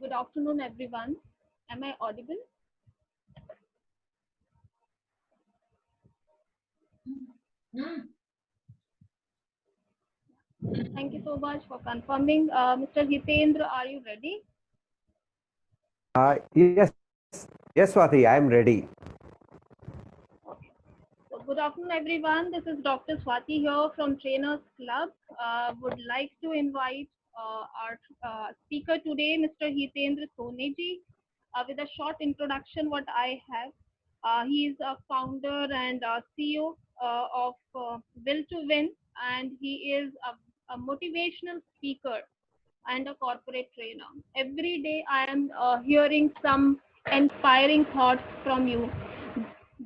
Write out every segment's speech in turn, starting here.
Good afternoon, everyone. Am I audible? Thank you so much for confirming. Mr. Hitendra, are you ready? Yes, Swati, I am ready. Okay. So, good afternoon, everyone. This is Dr. Swati here from Trainers Club. Would like to invite our speaker today, Mr. Hitendra Soneji, with a short introduction. What I have, he is a founder and CEO of Will to Win, and he is a motivational speaker and a corporate trainer. Every day I am hearing some inspiring thoughts from you,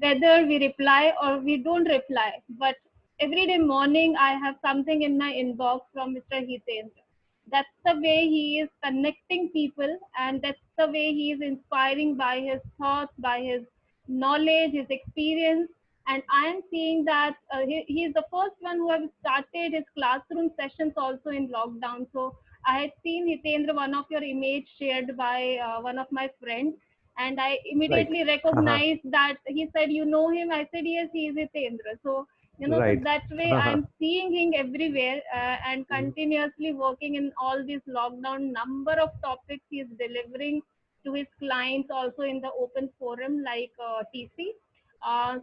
whether we reply or we don't reply. But every day morning I have something in my inbox from Mr. Hitendra. That's the way he is connecting people, and that's the way he is inspiring by his thoughts, by his knowledge, his experience. And I am seeing that he is the first one who has started his classroom sessions also in lockdown. So I had seen Hitendra, one of your image shared by one of my friends, and I Right. immediately recognized that he said, "You know him?" I said, "Yes, he is Hitendra." So, so Right. that way I'm seeing him everywhere and continuously working in all these lockdown number of topics he is delivering to his clients also in the open forum like TC.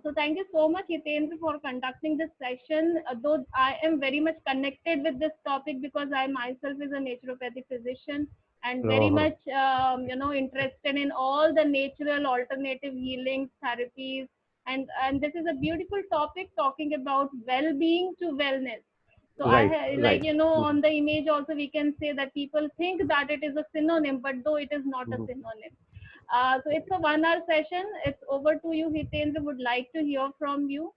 So thank you so much, Hitendra, for conducting this session. Though I am very much connected with this topic because I myself is a naturopathy physician and very Oh, much interested in all the natural alternative healing therapies. And this is a beautiful topic talking about well-being to wellness. So right, like right. on the image also we can say that people think that it is a synonym, but though it is not a Mhm. synonym. So it's a 1 hour session. It's over to you, Hitendra. Would like to hear from you.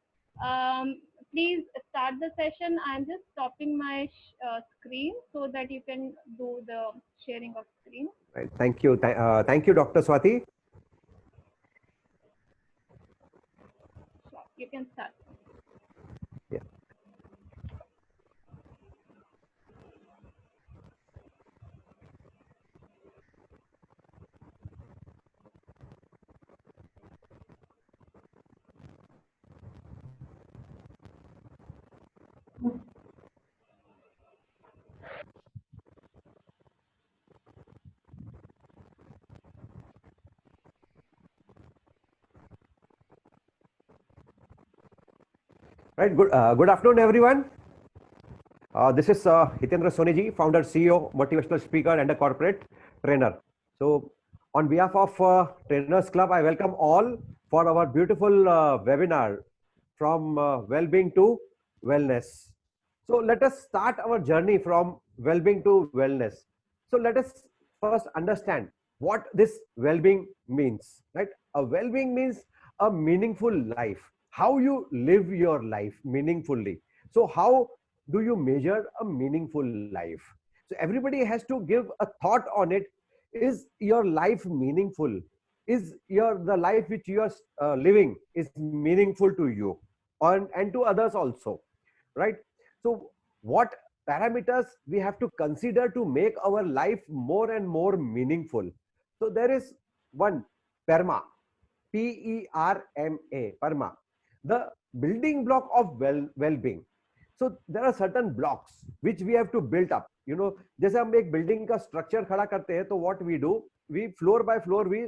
Please start the session. I'm just stopping my screen so that you can do the sharing of screen. Right. Thank you. Thank you, Dr. Swati. Sure, you can start. Yeah. Right. Good afternoon, everyone. This is Hitendra Soneji, founder, CEO, motivational speaker, and a corporate trainer. So, on behalf of Trainers Club, I welcome all for our beautiful webinar from well-being to wellness. So, let us start our journey from well-being to wellness. So, let us first understand what this well-being means. Right? A well-being means a meaningful life. How you live your life meaningfully. So, how do you measure a meaningful life? So everybody has to give a thought on it. Is your life meaningful? Is your the life which you are living is meaningful to you and to others also, right? So what parameters we have to consider to make our life more and more meaningful? So there is one, PERMA, PERMA, PERMA, the building block of well-being. So there are certain blocks which we have to build up. जैसे हम एक building का structure खड़ा करते हैं तो what we do, we floor by floor we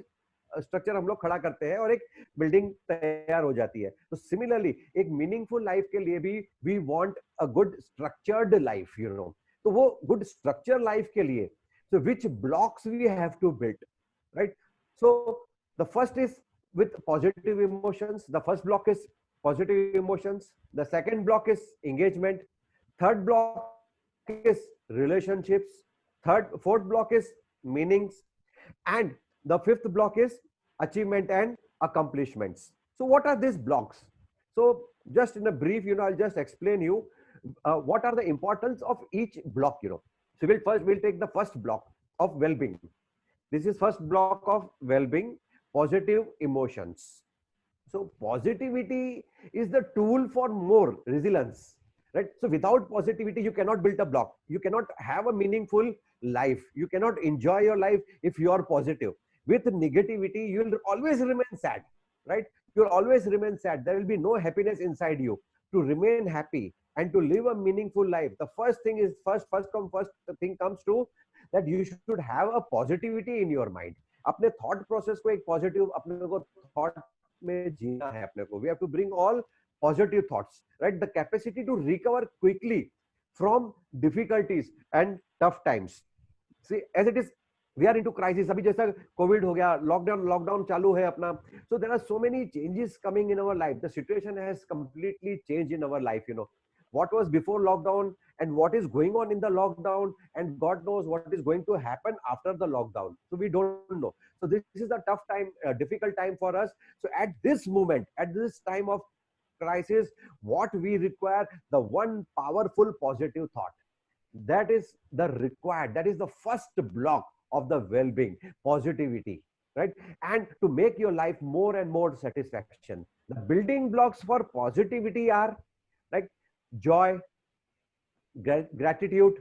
structure हम लोग खड़ा करते हैं और एक बिल्डिंग तैयार हो जाती है. तो सिमिलरली एक मीनिंगफुल लाइफ के लिए भी we want a good structured life. तो वो गुड स्ट्रक्चर लाइफ के लिए, so which blocks we have to build, right? So the first is with positive emotions. The first block is positive emotions. The second block is engagement. Third block is relationships. Fourth block is meanings. And the fifth block is achievement and accomplishments. So what are these blocks? So just in a brief, I'll just explain you what are the importance of each block. So we'll take the first block of well-being. This is first block of well-being, positive emotions. So positivity is the tool for more resilience. right? So without positivity, you cannot build a block. You cannot have a meaningful life. You cannot enjoy your life if you are positive. With negativity, you will always remain sad, right? You will always remain sad. There will be no happiness inside you. To remain happy and to live a meaningful life, the first thing is first thing comes to that you should have a positivity in your mind. अपने thought process को एक positive अपने को thought में जीना है अपने को. We have to bring all positive thoughts, right? The capacity to recover quickly from difficulties and tough times. See, as it is, we are into crisis. अभी जैसा कोविड हो गया, लॉकडाउन चालू है अपना. So there are so many changes coming in our life. The situation has completely changed in our life. You know what was before lockdown and what is going on in the lockdown, and God knows what is going to happen after the lockdown. So we don't know. So this is a tough time, a difficult time for us. So at this moment, at this time of crisis, what we require, the one powerful positive thought. That is the required, that is the first block of the well-being, positivity, right? And to make your life more and more satisfaction, the building blocks for positivity are like joy, gratitude,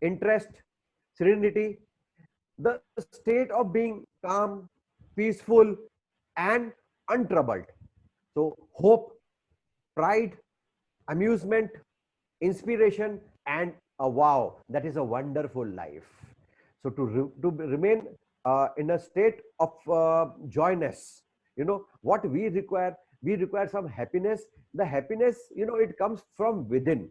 interest, serenity, the state of being calm, peaceful, and untroubled. So hope, pride, amusement, inspiration, and a wow, that is a wonderful life. So to remain in a state of joyness, you know what we require some happiness. The happiness, you know, it comes from within,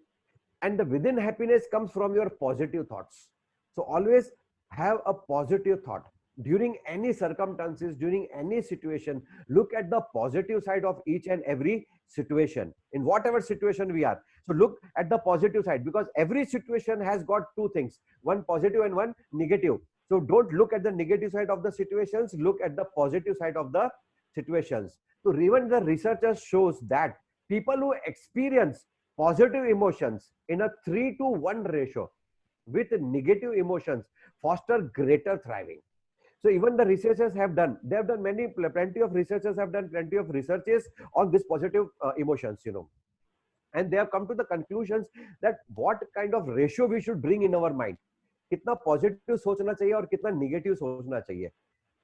and the within happiness comes from your positive thoughts. So always have a positive thought during any circumstances, during any situation. Look at the positive side of each and every situation, in whatever situation we are. So look at the positive side, because every situation has got two things, one positive and one negative. So don't look at the negative side of the situations, look at the positive side of the situations. So even the researchers shows that people who experience positive emotions in a 3:1 ratio with negative emotions foster greater thriving. So even the researchers have done, they have done plenty of researchers have done plenty of researches on this positive emotions, you know, and they have come to the conclusions that what kind of ratio we should bring in our mind. कितना positive सोचना चाहिए और कितना negative सोचना चाहिए,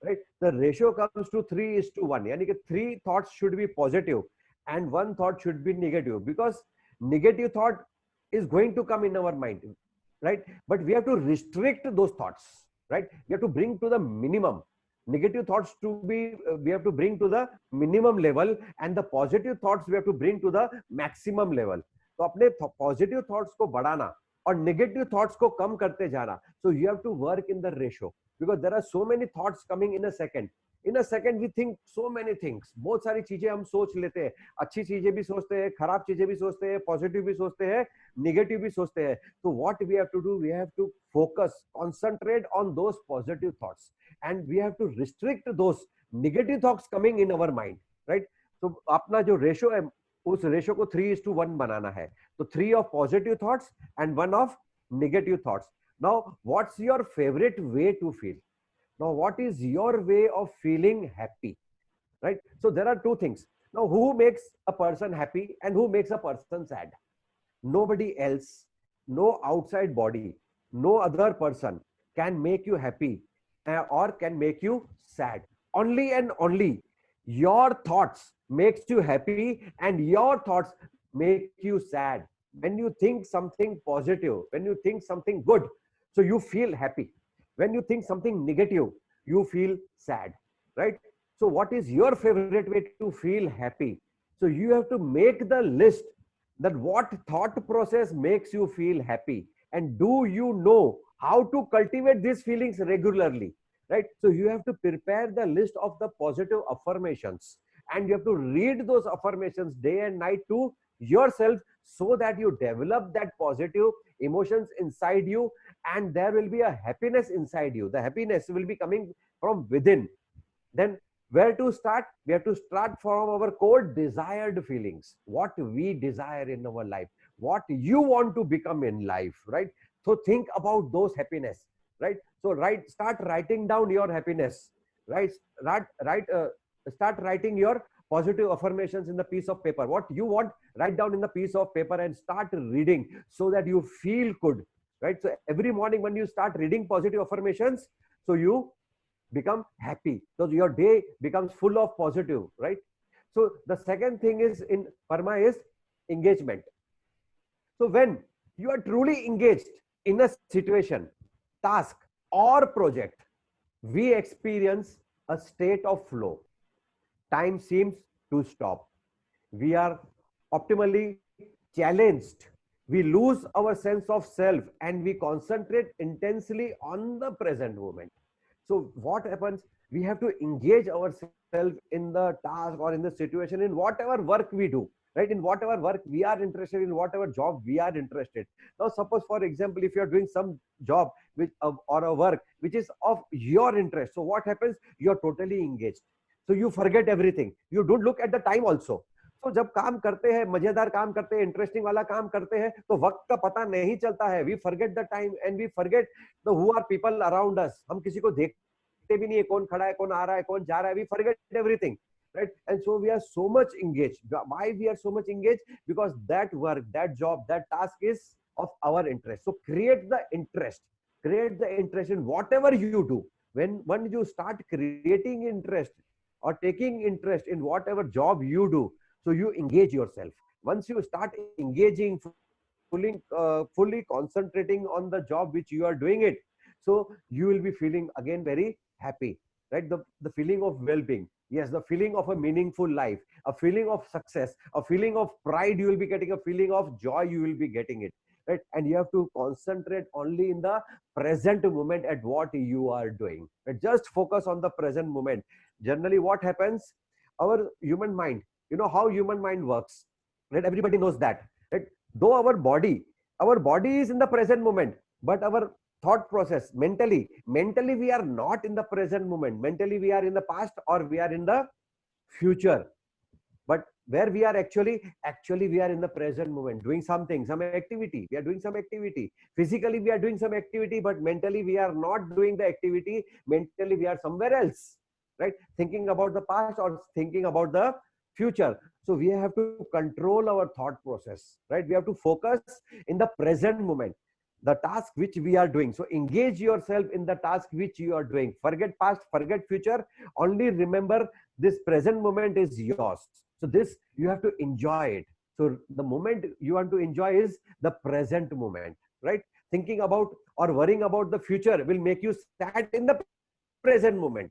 right? The ratio comes to 3:1, यानी कि 3 thoughts should be positive and 1 thought should be negative, because negative thought is going to come in our mind, right? But we have to restrict those thoughts, right? We have to bring to the minimum. Negative thoughts to be we have to bring to the minimum level, and the positive thoughts we have to bring to the maximum level. तो अपने positive thoughts को बढ़ाना और negative thoughts को कम करते जाना. So you have to work in the ratio, because there are so many thoughts coming in a second. In a second we think so many things. बहुत सारी चीजें हम सोच लेते हैं, अच्छी चीजें भी सोचते हैं, खराब चीजें भी सोचते हैं, पॉजिटिव भी सोचते हैं, नेगेटिव भी सोचते हैं. So what we have to do, we have to focus, concentrate on those positive thoughts, and we have to restrict those negative thoughts coming in our mind, right? So अपना जो ratio है, उस ratio को 3:1 बनाना है. तो 3 of positive thoughts and 1 of negative thoughts. Now what's your favorite way to feel? Now what is your way of feeling happy, right? So there are two things. Now who makes a person happy and who makes a person sad? Nobody else, no outside body, no other person can make you happy or can make you sad. Only and only your thoughts makes you happy and your thoughts make you sad. When you think something positive, when you think something good, so you feel happy. When you think something negative, you feel sad, right? So what is your favorite way to feel happy? So you have to make the list that what thought process makes you feel happy, and do you know how to cultivate these feelings regularly, right? So you have to prepare the list of the positive affirmations, and you have to read those affirmations day and night to yourself, so that you develop that positive emotions inside you, and there will be a happiness inside you. The happiness will be coming from within. Then where to start? We have to start from our core desired feelings, what we desire in our life, what you want to become in life, right? So think about those happiness, right? So start writing down your happiness, right? Start writing your positive affirmations in the piece of paper, what you want write down in the piece of paper and start reading so that you feel good, right? So every morning when you start reading positive affirmations, so you become happy, so your day becomes full of positive, right? So the second thing is in PERMA is engagement. So when you are truly engaged in a situation, task or project, we experience a state of flow. Time seems to stop. We are optimally challenged. We lose our sense of self and we concentrate intensely on the present moment. So what happens? We have to engage ourselves in the task or in the situation, in whatever work we do, right? In whatever work we are interested in, whatever job we are interested. Now, suppose for example, if you are doing some job which or a work which is of your interest, so what happens? You are totally engaged. So you forget everything. You don't look at the time also. तो जब काम करते हैं, मजेदार काम करते हैं, interesting वाला काम करते हैं, तो वक्त का पता नहीं चलता है. We forget the time and we forget the who are people around us. हम किसी को देखते भी नहीं है, कौन खड़ा है, कौन आ रहा है, कौन जा रहा है. We forget everything, right? And so we are so much engaged. Why we are so much engaged? Because that work, that job, that task is of our interest. So create the interest in whatever you do. When you start creating interest or taking interest in whatever job you do, so you engage yourself. Once you start engaging, fully concentrating on the job which you are doing it, so you will be feeling again very happy, right? The feeling of well-being, yes, the feeling of a meaningful life, a feeling of success, a feeling of pride you will be getting, a feeling of joy you will be getting it, right? And you have to concentrate only in the present moment at what you are doing, right? Just focus on the present moment. Generally what happens, our human mind, you know how human mind works, right? Everybody knows that, right? Though our body is in the present moment, but our thought process, mentally we are not in the present moment. Mentally we are in the past or we are in the future. But where we are actually we are in the present moment, doing something, some activity. We are doing some activity. Physically we are doing some activity, but mentally we are not doing the activity. Mentally we are somewhere else, right? Thinking about the past or thinking about the future. So we have to control our thought process, right? We have to focus in the present moment, the task which we are doing. So engage yourself in the task which you are doing. Forget past, forget future. Only remember this present moment is yours. So this, you have to enjoy it. So the moment you want to enjoy is the present moment, right? Thinking about or worrying about the future will make you sad in the present moment.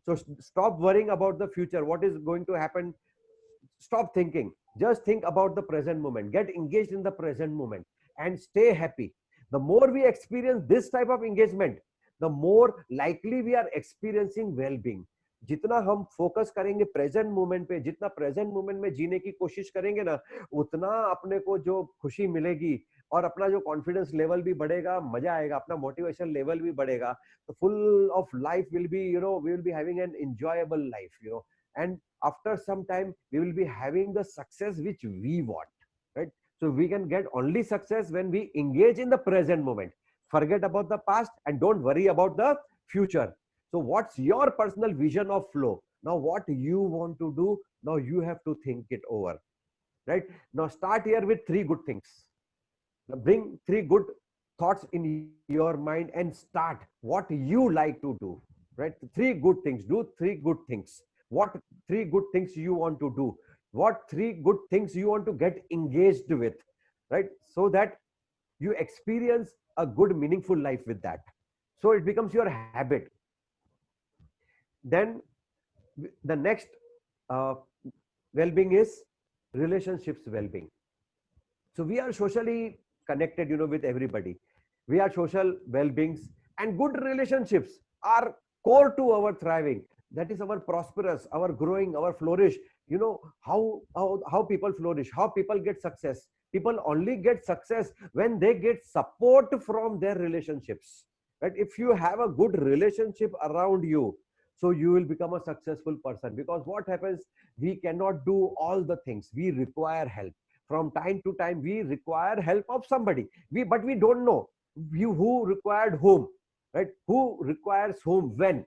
So stop worrying about the future, what is going to happen. Stop thinking. Just think about the present moment. Get engaged in the present moment and stay happy. The more we experience this type of engagement, the more likely we are experiencing well-being. जितना हम focus करेंगे present moment पे, जितना present moment में जीने की कोशिश करेंगे ना, उतना अपने को जो खुशी मिलेगी और अपना जो कॉन्फिडेंस लेवल भी बढ़ेगा, मजा आएगा, अपना मोटिवेशन लेवल भी बढ़ेगा. तो full of life will be, you know, we will be having an enjoyable life, you know. And after some time we will be having the success which we want, right? So we can get only success when we engage in the present moment, forget about the past and don't worry about the future. So what's your personal vision of flow? Now what you want to do, now you have to think it over, right? Now start here with 3 good things. Now bring 3 good thoughts in your mind and start what you like to do, right? 3 good things. Do 3 good things. What 3 good things you want to do? What 3 good things you want to get engaged with, right? So that you experience a good, meaningful life with that. So it becomes your habit. Then the next well-being is relationships well-being. So we are socially connected, you know, with everybody. We are social well-beings, and good relationships are core to our thriving. That is our prosperous, our growing, our flourish. You know how people flourish, how people get success. People only get success when they get support from their relationships, right? If you have a good relationship around you, so you will become a successful person. Because what happens, we cannot do all the things. We require help. From time to time we require help of somebody, but we don't know who required whom, right? Who requires whom when,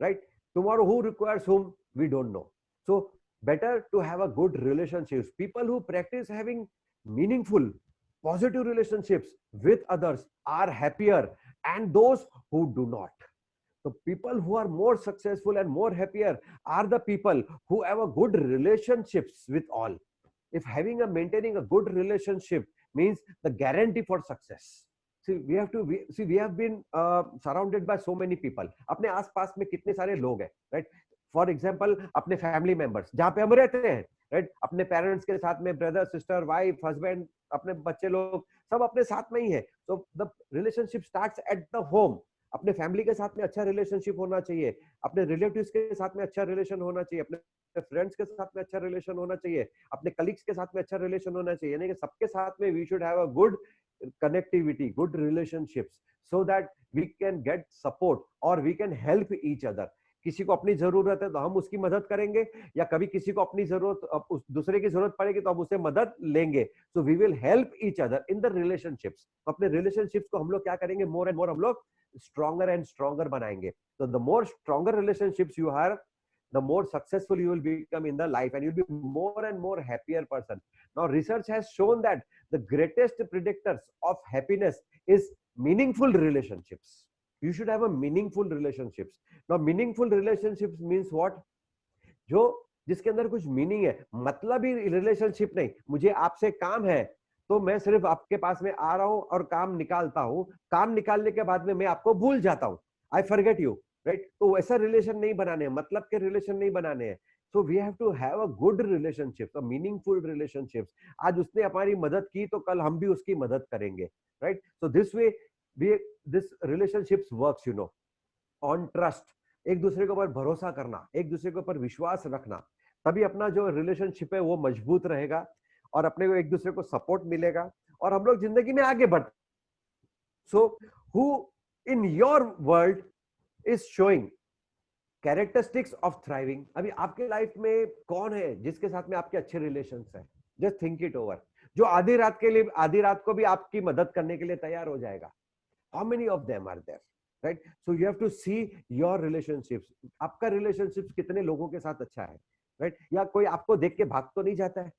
right? Tomorrow who requires whom, we don't know. So better to have a good relationships. People who practice having meaningful, positive relationships with others are happier, and those who do not. So people who are more successful and more happier are the people who have a good relationships with all. If having a maintaining a good relationship means the guarantee for success. See, we have been surrounded by so many people. अपने आसपास में कितने सारे लोग हैं, right? For example, अपने family members, जहाँ पे हम रहते हैं, right? अपने parents के साथ में brother, sister, wife, husband, अपने बच्चे लोग सब अपने साथ में ही है. So the relationship starts at the home. अपने फैमिली के साथ में अच्छा रिलेशनशिप होना चाहिए, अपने रिलेटिव्स के साथ में अच्छा रिलेशन होना चाहिए, अपने फ्रेंड्स के साथ में अच्छा रिलेशन होना चाहिए, अपने कलीग्स के साथ में अच्छा रिलेशन होना चाहिए. यानी कि सबके साथ में we should have a good connectivity, good relationships, so that we can get support or we can help each other. किसी को अपनी जरूरत है तो हम उसकी मदद करेंगे, या कभी किसी को अपनी जरूरत उस दूसरे की जरूरत पड़ेगी तो हम उससे मदद लेंगे. So we will help each other in the relationships. अपने रिलेशनशिप्स को हम लोग क्या करेंगे, मोर एंड मोर हम लोग stronger and stronger बनाएंगे. So the more stronger relationships you have, the more successful you will become in the life, and you'll be more and more happier person. Now research has shown that the greatest predictors of happiness is meaningful relationships. You should have a meaningful relationships. Now meaningful relationships means what? जो जिसके अंदर कुछ meaning है, मतलब ही relationship नहीं. मुझे आपसे काम है तो मैं सिर्फ आपके पास में आ रहा हूं और काम निकालता हूं, काम निकालने के बाद में मैं आपको भूल जाता हूं, आई फॉरगेट यू, राइट? तो वैसा रिलेशन नहीं बनाने हैं, मतलब के रिलेशन नहीं बनाने हैं. So we have to have a good relationship, a meaningful relationships. आज उसने हमारी मदद की तो कल हम भी उसकी मदद करेंगे, right? So this way this relationships works, you know, on trust. एक दूसरे के ऊपर भरोसा करना, एक दूसरे के ऊपर विश्वास रखना, तभी अपना जो रिलेशनशिप है वो मजबूत रहेगा और अपने को एक दूसरे को सपोर्ट मिलेगा और हम लोग जिंदगी में आगे बढ़ते. So who in your world is showing characteristics of thriving? अभी आपके लाइफ में कौन है जिसके साथ में आपके अच्छे रिलेशंस हैं? Just think it over. जो आधी रात के लिए, आधी रात को भी आपकी मदद करने के लिए तैयार हो जाएगा. How many of them are there, right? So you have to see your relationships. आपका रिलेशनशिप कितने लोगों के साथ अच्छा है, राइट? या कोई आपको देख के भाग तो नहीं जाता है?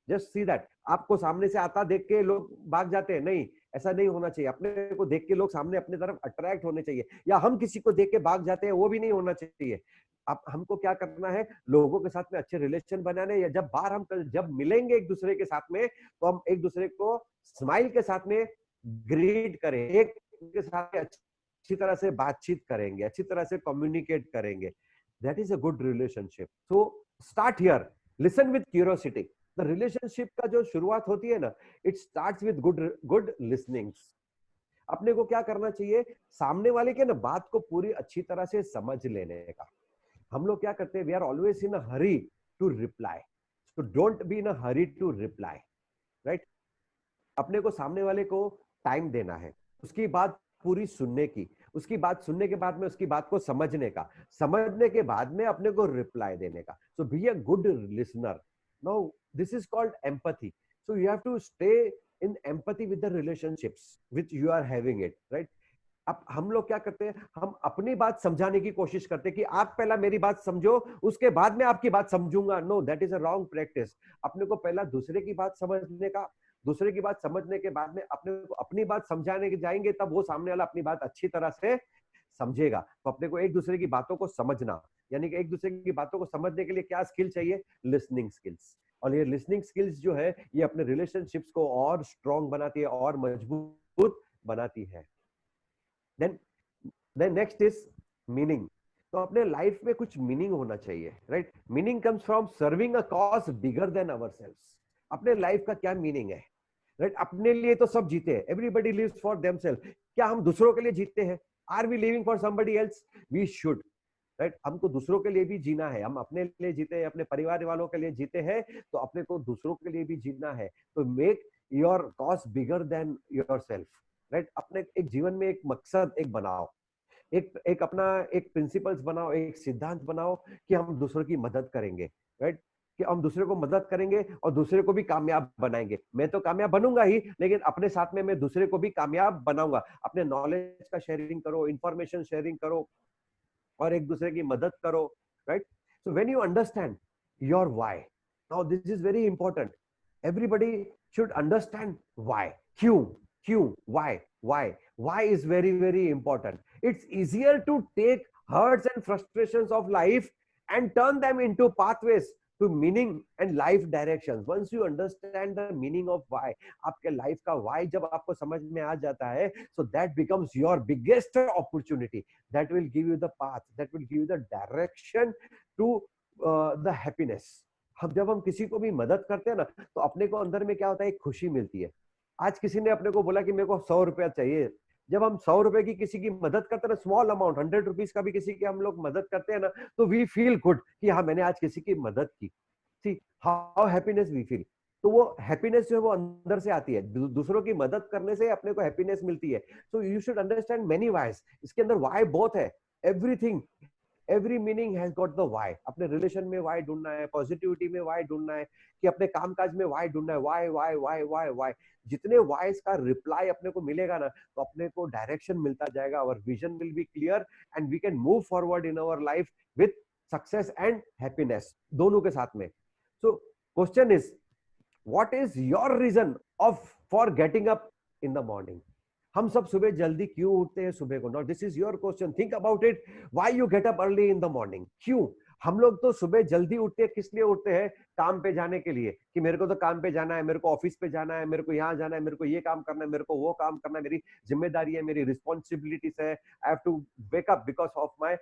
Just see that. आपको सामने से आता देख के लोग भाग जाते हैं? नहीं, ऐसा नहीं होना चाहिए. अपने को देख के लोग सामने अपने तरफ अट्रैक्ट होने चाहिए. या हम किसी को देख के भाग जाते हैं, वो भी नहीं होना चाहिए. अब हमको क्या करना है, लोगों के साथ में अच्छे रिलेशन बनाने. या जब बाहर हम जब मिलेंगे एक दूसरे के साथ में, तो हम एक दूसरे को स्माइल के साथ में ग्रीट करें, एक के साथ अच्छी तरह से बातचीत करेंगे, अच्छी तरह से कम्युनिकेट करेंगे. That is a good relationship. So start here, listen with curiosity. The relationship का जो शुरुआत होती है ना, it starts with good listenings. अपने को क्या करना चाहिए, सामने वाले के ना बात को पूरी अच्छी तरह से समझ लेने का. हम लोग क्या करते हैं, we are always in a hurry to reply. So don't be in a hurry to reply, right? अपने को सामने वाले को टाइम देना है, उसकी बात पूरी सुनने की, उसकी बात सुनने के बाद में उसकी बात को समझने का, समझने के बाद में अपने को रिप्लाई देने का. So be a good listener. Now, this is called empathy. So you have to stay in empathy with the relationships which you are having it, right? अब हम लोग क्या करते हैं, हम अपनी बात समझाने की कोशिश करते हैं कि आप पहला मेरी बात समझो, उसके बाद में आपकी बात समझूंगा. No, that is a wrong practice. अपने को पहला दूसरे की बात समझने का, दूसरे की बात समझने के बाद में अपने को अपनी बात समझाने के जाएंगे, तब वो सामने वाला अपनी बात अच्छी तरह से समझेगा. तो अपने को एक दूसरे की बातों को समझना, यानी कि एक दूसरे की बातों को समझने के लिए क्या स्किल चाहिए, लिसनिंग स्किल्स. और ये लिसनिंग स्किल्स जो है, ये अपने रिलेशनशिप्स को और स्ट्रॉन्ग बनाती है और मजबूत बनाती है. Then next is meaning. तो अपने लाइफ में कुछ मीनिंग होना चाहिए, right? Meaning comes from serving a cause bigger than ourselves. अपने लाइफ का क्या मीनिंग है, राइट? अपने लिए तो सब जीते हैं, एवरीबडी लिव्स फॉर देमसेल्फ. क्या हम दूसरों के लिए जीते हैं? Are we living for somebody else? We should, right? हमको दूसरों के लिए भी जीना है. हम अपने लिए जीते हैं, अपने परिवार वालों के लिए जीते हैं, तो अपने को दूसरों के लिए भी जीना है. तो make your cause bigger then yourself, right? अपने एक जीवन में एक मकसद एक बनाओ, एक अपना एक प्रिंसिपल्स बनाओ, एक सिद्धांत बनाओ कि हम दूसरों की मदद करेंगे, राइट? कि हम दूसरे को मदद करेंगे और दूसरे को भी कामयाब बनाएंगे. मैं तो कामयाब बनूंगा ही, लेकिन अपने साथ में मैं दूसरे को भी कामयाब बनाऊंगा. अपने नॉलेज का शेयरिंग करो, इंफॉर्मेशन शेयरिंग करो और एक दूसरे की मदद करो, right? So when you understand your why. Now this is very important. Everybody should understand why. Q, why is very important. It's easier to take hurts and frustrations of life and turn them into pathways to meaning and life directions. Once you understand the meaning of why, आपके life का why जब आपको समझ में आ जाता है, so that becomes your biggest opportunity. That will give you the path, that will give you the direction to the happiness. हम जब हम किसी को भी मदद करते हैं ना, तो अपने को अंदर में क्या होता है, एक खुशी मिलती है. आज किसी ने अपने को बोला कि मेरे को 100 रुपया चाहिए. जब हम 100 रुपए की किसी की मदद करते हैं ना, स्मॉल अमाउंट 100 रुपीज का भी किसी की हम लोग मदद करते हैं ना, तो वी फील गुड कि हाँ मैंने आज किसी की मदद की. See how happiness we feel. तो वो हैप्पीनेस जो है वो अंदर से आती है. दूसरों की मदद करने से अपने को हैप्पीनेस मिलती है. So you should understand many whys. इसके अंदर वाई बहुत है. Everything, every meaning has got the why. अपने रिलेशन में वाई ढूंढना है, पॉजिटिविटी में वाई ढूंढना है, कि अपने कामकाज में वाई ढूंढना है. Why why why why why. जितने वाइज का रिप्लाई अपने को मिलेगा ना, तो अपने को डायरेक्शन मिलता जाएगा. Our vision will be clear and we can move forward in our life with success and happiness, दोनों के साथ में. So question is, what is your reason of for getting up in the morning? हम सब सुबह जल्दी क्यों उठते हैं सुबह को? Not this is your question. Think about it. Why you get up early in the morning? क्यों हम लोग तो सुबह जल्दी उठते हैं? किस लिए उठते हैं? काम पे जाने के लिए, कि मेरे को तो काम पे जाना है, मेरे को ऑफिस पे जाना है, मेरे को यहाँ जाना है, मेरे को ये काम करना है, मेरे को वो काम करना है, मेरी जिम्मेदारी है, मेरी रिस्पॉन्सिबिलिटीज है. I have to wake up because of my.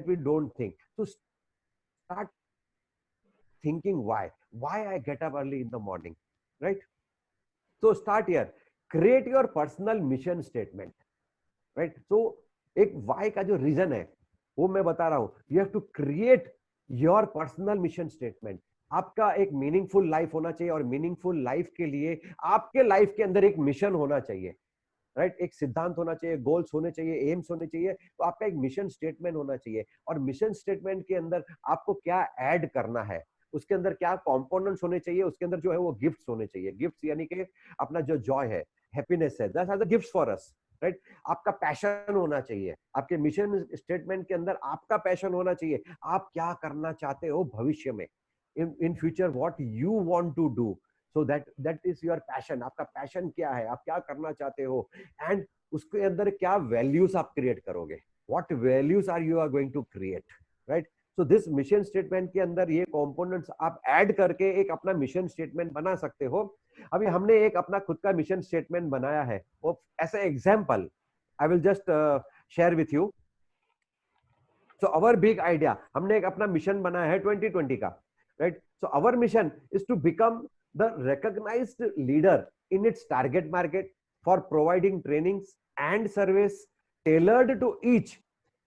We don't think. So start thinking why I get up early in the morning, right? So start here. Create your personal mission statement, right? So एक why का जो reason है वो मैं बता रहा हूं. You have to create your personal mission statement. आपका एक मीनिंगफुल लाइफ होना चाहिए, और मीनिंगफुल लाइफ के लिए आपके लाइफ के अंदर एक मिशन होना चाहिए, राइट? एक सिद्धांत होना चाहिए, गोल्स होने चाहिए, एम्स होने चाहिए. तो आपका एक मिशन स्टेटमेंट होना चाहिए, और मिशन स्टेटमेंट के अंदर आपको क्या ऐड करना है, उसके अंदर क्या कंपोनेंट्स होने चाहिए, उसके अंदर जो है वो गिफ्ट्स होने चाहिए. गिफ्ट्स यानी कि अपना जो जॉय है, हैप्पीनेस है, that's are the gifts for us, right? आपका पैशन होना चाहिए. आपके मिशन स्टेटमेंट के अंदर आपका पैशन होना चाहिए. आप क्या करना चाहते हो भविष्य में, in future, what you want to do. So that is your passion. आपका पैशन क्या है, आप क्या करना चाहते हो, एंड उसके अंदर क्या वैल्यूज आप क्रिएट करोगे, what values are you are going to create, right? So this mission statement के अंदर ये कंपोनेंट्स आप ऐड करके एक अपना मिशन स्टेटमेंट बना सकते हो. अभी हमने एक अपना खुद का मिशन स्टेटमेंट बनाया है, वो as a example I will just share with you. So our big idea, हमने एक अपना मिशन बनाया है 2020 का, राइट? So our mission is to become the recognized leader in its target market for providing trainings and service tailored to each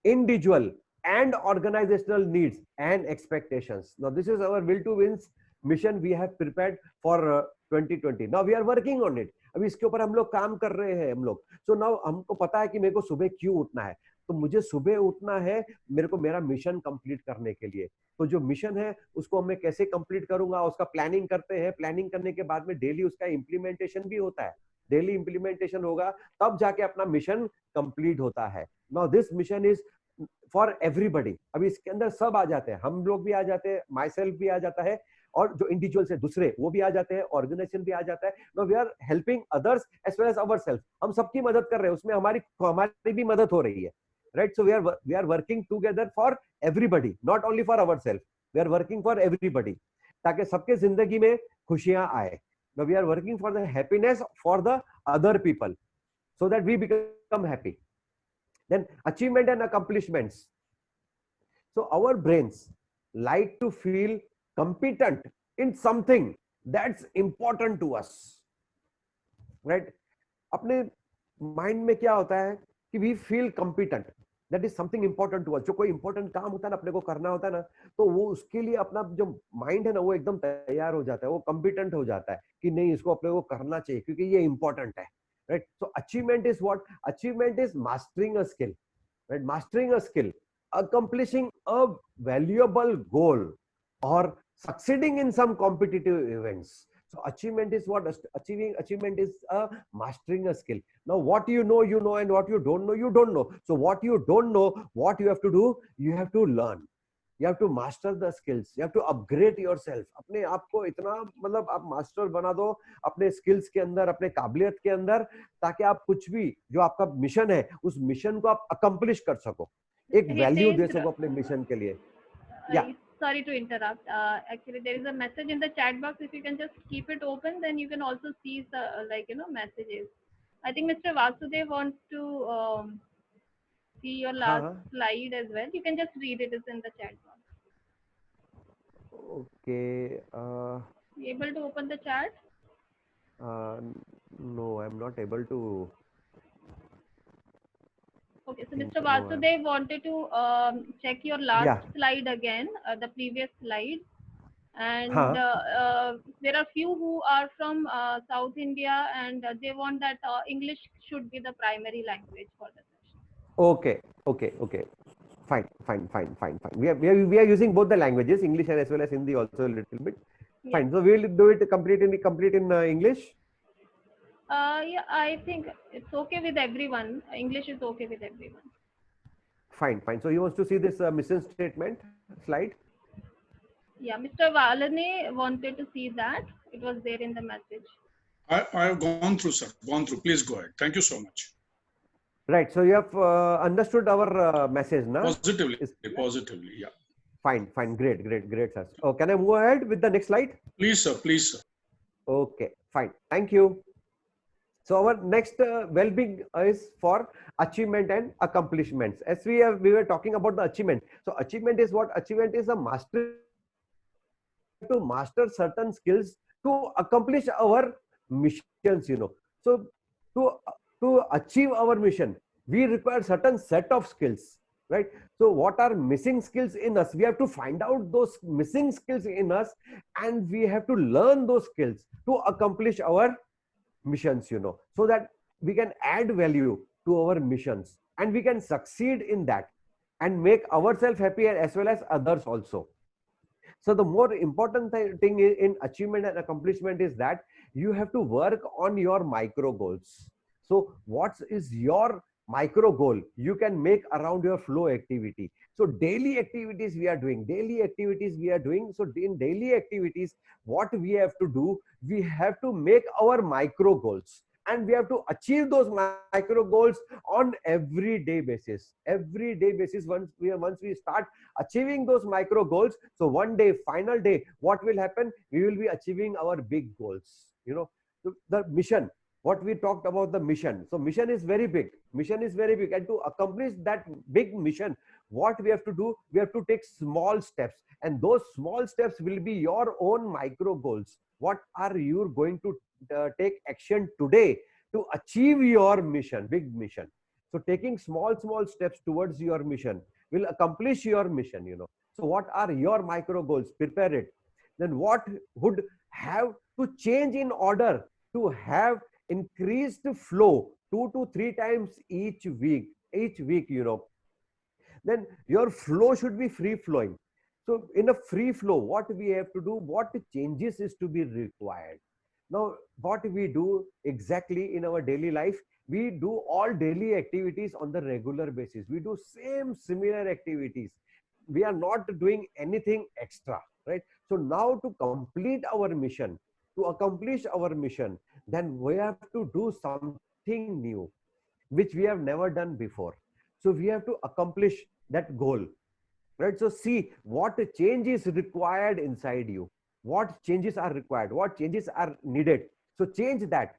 individual and organizational needs and expectations. Now this is our will to wins mission we have prepared for 2020. Now we are working on it. अभी इसके ऊपर हम लोग काम कर रहे हैं हम लोग. So now हमको पता है कि मेरे को सुबह क्यों उठना है. तो मुझे सुबह उठना है मेरे को मेरा मिशन कंप्लीट करने के लिए. तो जो मिशन है उसको मैं कैसे कंप्लीट करूंगा, उसका प्लानिंग करते हैं. प्लानिंग करने के बाद में डेली उसका इंप्लीमेंटेशन भी होता है. डेली इंप्लीमेंटेशन होगा तब जाके अपना मिशन कंप्लीट होता है. Now this mission is for everybody. अभी इसके अंदर सब आ जाते हैं, हम लोग भी आ जाते हैं, माई सेल्फ भी आ जाता है, और जो इंडिविजुअल्स है दूसरे वो भी आ जाते हैं, ऑर्गेनाइजेशन भी आ जाता है. No we are helping others as well as our self. हम सबकी मदद कर रहे हैं, उसमें हमारी भी मदद हो रही है, right? So we are working together for everybody, not only for ourselves. We are working for everybody, ताकि सबके जिंदगी में खुशियां आए. Now we are working for the happiness for the other people, so that we become happy. Then achievement and accomplishments. So our brains like to feel competent in something that's important to us, right? अपने mind में क्या होता है कि we feel competent, that is something important to us. जो कोई important काम होता है ना अपने को करना होता है ना, तो वो उसके लिए अपना जो माइंड है ना वो एकदम तैयार हो जाता है, वो कॉम्पिटेंट हो जाता है कि नहीं इसको अपने को करना चाहिए क्योंकि ये इंपॉर्टेंट है. right? So achievement is what? Achievement is mastering a skill, right? Mastering a skill, accomplishing a valuable goal, or succeeding in some competitive events. So achievement is what? Achievement is mastering a skill. Now what you know, and what you don't know, you don't know. So what you don't know, what you have to do? You have to learn. You have to master the skills. You have to upgrade yourself. अपने आप को इतना मतलब आप master बना दो अपने skills के अंदर, अपने काबिलियत के अंदर, ताकि आप कुछ भी जो आपका मिशन है उस मिशन को आप अकम्प्लिश कर सको, एक वैल्यू दे Hitesh, सको अपने मिशन के लिए. या sorry to interrupt. Actually, there is a message in the chat box. If you can just keep it open, then you can also see the messages. I think Mr. Vasudev wants to see your हाँ last हाँ slide as well. You can just read it. It's in the chat box. Okay. You able to open the chat? No I am not able to. Okay, so think Mr. No. Vasudev wanted to check your या last slide again, the previous slide. And हाँ. there are few who are from South India, and they want that English should be the primary language for the session. Okay, okay, okay. Fine, fine, fine, fine, fine. We are using both the languages, English and as well as Hindi also a little bit. Yeah. Fine. So we will do it complete in English. Yeah, I think it's okay with everyone. English is okay with everyone. Fine, fine. So he wants to see this mission statement slide. Yeah, Mr. Valane wanted to see that. It was there in the message. I have gone through, sir. Gone through. Please go ahead. Thank you so much. Right. So you have understood our message, na? Positively, Is- positively. Yeah. Fine, fine. Great, great, great, sir. Oh, can I move ahead with the next slide? Please, sir. Please, sir. Okay, fine. Thank you. So our next well-being is for achievement and accomplishments. As we were talking about the achievement. So achievement is what? Achievement is a mastery, to master certain skills to accomplish our missions. So to achieve our mission, we require certain set of skills, right? So what are missing skills in us? We have to find out those missing skills in us, and we have to learn those skills to accomplish our missions, so that we can add value to our missions, and we can succeed in that and make ourselves happy as well as others also. So the more important thing in achievement and accomplishment is that you have to work on your micro goals. So what is your micro goal you can make around your flow activity? So daily activities we are doing. So in daily activities, what we have to do, we have to make our micro goals, and we have to achieve those micro goals on everyday basis. Once we start achieving those micro goals, so one day, final day, what will happen? We will be achieving our big goals. So the mission, what we talked about, the mission. So mission is very big. And to accomplish that big mission, what we have to do, we have to take small steps, and those small steps will be your own micro goals. What are you going to take action today to achieve your mission, big mission? So taking small steps towards your mission will accomplish your mission. So what are your micro goals? Prepare it. Then what would have to change in order to have increased flow 2 to 3 times each week? Then your flow should be free flowing. So in a free flow, what we have to do, what changes is to be required? Now what we do exactly in our daily life, we do all daily activities on the regular basis. We do similar activities. We are not doing anything extra, right? So now to complete our mission, to accomplish our mission, then we have to do something new which we have never done before. So we have to accomplish that goal, right? So see what change is required inside you, what changes are required, what changes are needed. So change that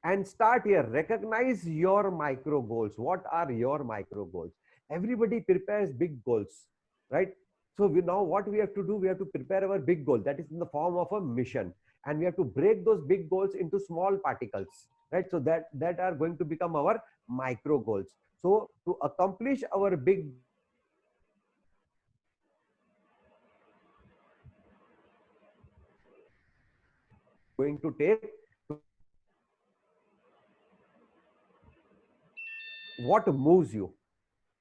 and start here. Recognize your micro goals. What are your micro goals? Everybody prepares big goals, right? So now what we have to do, we have to prepare our big goal, that is in the form of a mission, and we have to break those big goals into small particles, right? So that are going to become our micro goals. So to accomplish our big going to take what moves you.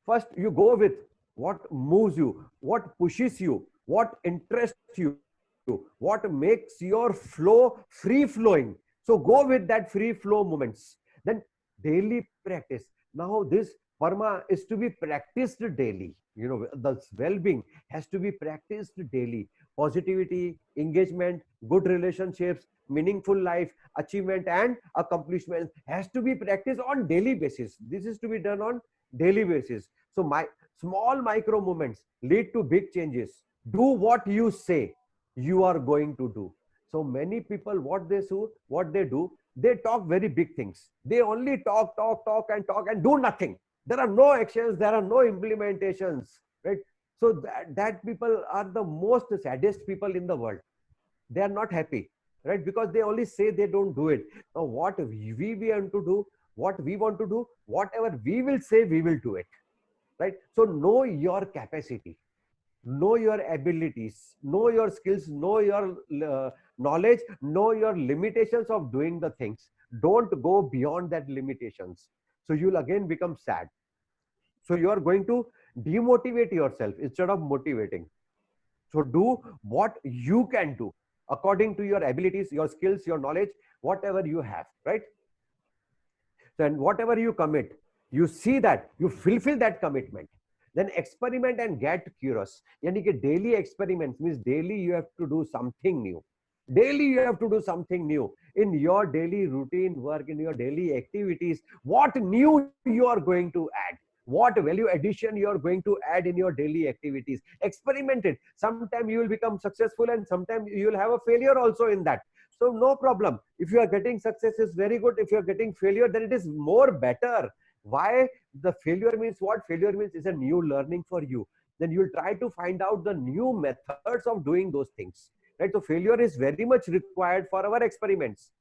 First, you go with what moves you, what pushes you, what interests you, what makes your flow free flowing. So go with that free flow moments. Then daily practice. Now this Parma is to be practiced daily. You know, the well-being has to be practiced daily. Positivity, engagement, good relationships, meaningful life, achievement and accomplishment has to be practiced on daily basis. This is to be done on daily basis. So my small micro movements lead to big changes. Do what you say you are going to do. So many people, what they do, they talk very big things. They only talk and do nothing. There are no actions, there are no implementations, right? So that people are the most saddest people in the world. They are not happy, right? Because they only say, they don't do it. Now what we want to do, what we want to do, whatever we will say, we will do it, right? So know your capacity, know your abilities, know your skills, know your knowledge, know your limitations of doing the things. Don't go beyond that limitations. So you'll again become sad. So you are going to demotivate yourself instead of motivating. So do what you can do according to your abilities, your skills, your knowledge, whatever you have, right? So, and whatever you commit, you see that you fulfill that commitment. Then experiment and get curious. Yani ki daily experiments means daily you have to do something new. Daily you have to do something new in your daily routine work, in your daily activities. What new you are going to add? What value addition you are going to add in your daily activities? Experiment it. Sometimes you will become successful and sometimes you will have a failure also in that. So no problem. If you are getting success, is very good. If you are getting failure, then it is more better. Why? The failure means what? Failure means is a new learning for you. Then you will try to find out the new methods of doing those things. Right? So failure is very much required for our experiments.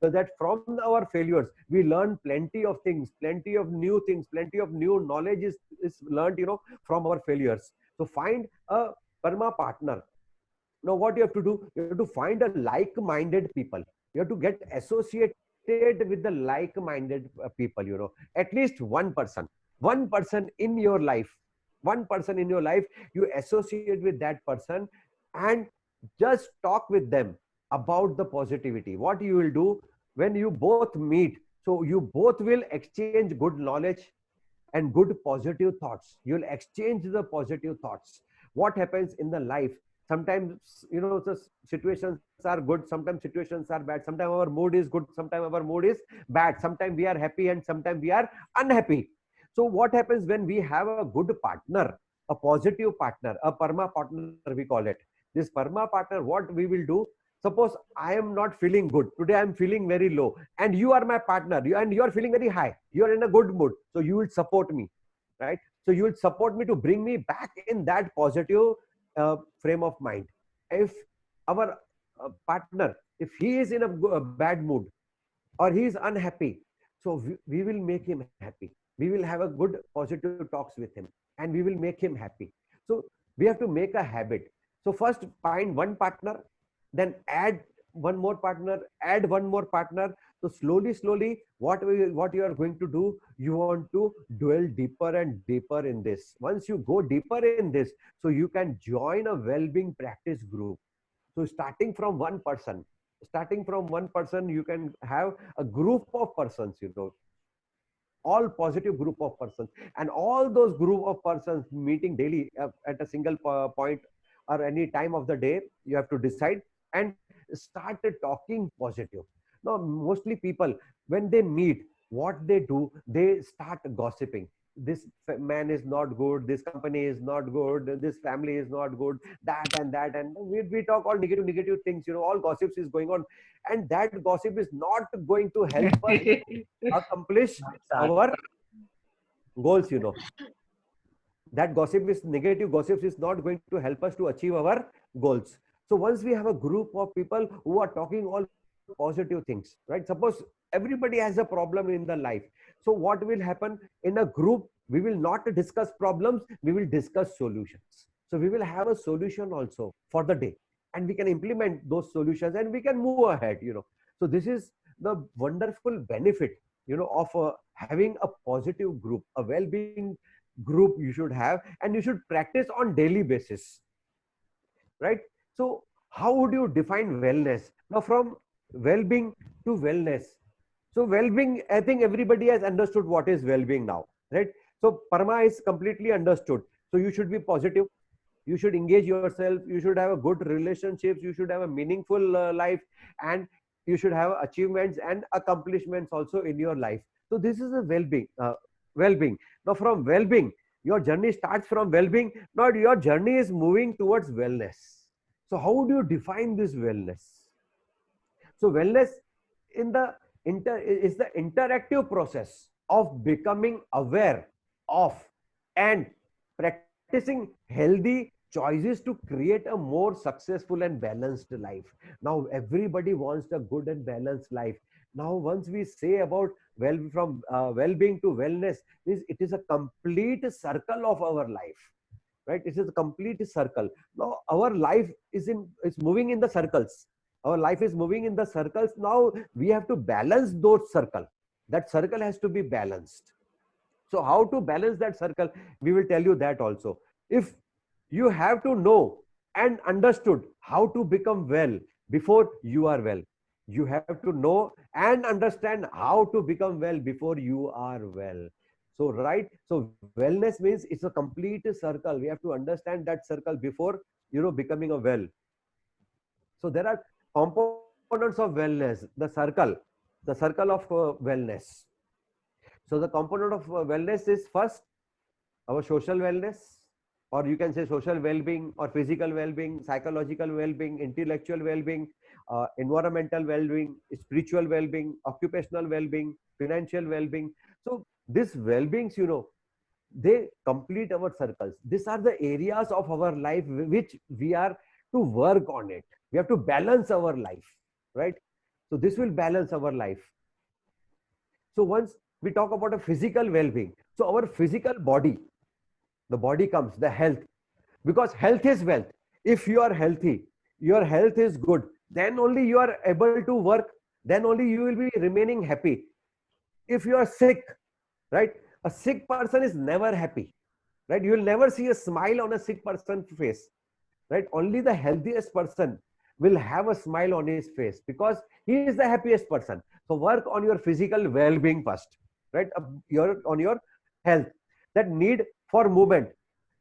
So that from our failures, we learn plenty of things, plenty of new things, plenty of new knowledge is learned, you know, from our failures. So find a Parma partner. Now what you have to do, you have to find a like-minded people. You have to get associated with the like-minded people, you know, at least one person in your life, one person in your life, you associate with that person and just talk with them about the positivity. What you will do when you both meet, so you both will exchange good knowledge and good positive thoughts. You'll exchange the positive thoughts. What happens in the life, sometimes, you know, the situations are good, sometimes situations are bad, sometimes our mood is good, sometimes our mood is bad, sometimes we are happy and sometimes we are unhappy. So what happens when we have a good partner, a positive partner, a Parma partner we call it, this Parma partner, what we will do, suppose I am not feeling good today, I am feeling very low and you are my partner, and you are feeling very high, you are in a good mood, so you will support me, right? So you will support me to bring me back in that positive frame of mind. If our partner, if he is in a bad mood or he is unhappy, so we will make him happy. We will have a good positive talks with him and we will make him happy. So we have to make a habit. So first find one partner, then add one more partner, add one more partner. So slowly, what you are going to do, you want to dwell deeper and deeper in this. Once you go deeper in this, so you can join a well-being practice group. So starting from one person, you can have a group of persons, you know, all positive group of persons, and all those group of persons meeting daily at a single point or any time of the day, you have to decide and start talking positive. Now mostly people, when they meet, what they do, they start gossiping. This man is not good, this company is not good, this family is not good, that, and we talk all negative things, you know, all gossips is going on, and that gossip is not going to help us accomplish our goals, you know. That gossip is negative gossips is not going to help us to achieve our goals. So once we have a group of people who are talking all positive things, right? Suppose everybody has a problem in the life, so what will happen in a group? We will not discuss problems, we will discuss solutions. So we will have a solution also for the day and we can implement those solutions and we can move ahead, you know. So this is the wonderful benefit, of having a positive group, a well-being group you should have, and you should practice on daily basis, right? So how would you define wellness? Now from well-being to wellness. So well-being, I think everybody has understood what is well-being now, right? So Parma is completely understood. So you should be positive, you should engage yourself, you should have a good relationships, you should have a meaningful life, and you should have achievements and accomplishments also in your life. So this is a well-being. Now from well-being, your journey starts from well-being. Now your journey is moving towards wellness. So how would you define this wellness? So wellness in the is the interactive process of becoming aware of and practicing healthy choices to create a more successful and balanced life. Now everybody wants a good and balanced life. Now once we say about from well-being to wellness, means it is a complete circle of our life, right? It is a complete circle. Now our life is moving in the circles. Our life is moving in the circles. Now we have to balance those circle. That circle has to be balanced. So how to balance that circle? We will tell you that also. If you have to know and understood how to become well before you are well, you have to know and understand how to become well before you are well. So right, so wellness means it's a complete circle. We have to understand that circle before becoming a well. So there are components of wellness, the circle of wellness. So the component of wellness is first our social wellness, or you can say social well-being, or physical well-being, psychological well-being, intellectual well-being, environmental well-being, spiritual well-being, occupational well-being, financial well-being. So these well-beings, they complete our circles. These are the areas of our life which we are to work on it. We have to balance our life, right? So this will balance our life. So once we talk about a physical well-being, so our physical body, the body comes, the health, because health is wealth. If you are healthy, your health is good, then only you are able to work, then only you will be remaining happy. If you are sick, right, a sick person is never happy, right? You will never see a smile on a sick person's face, right? Only the healthiest person will have a smile on his face because he is the happiest person. So work on your physical well-being first, right? On your health, that need for movement.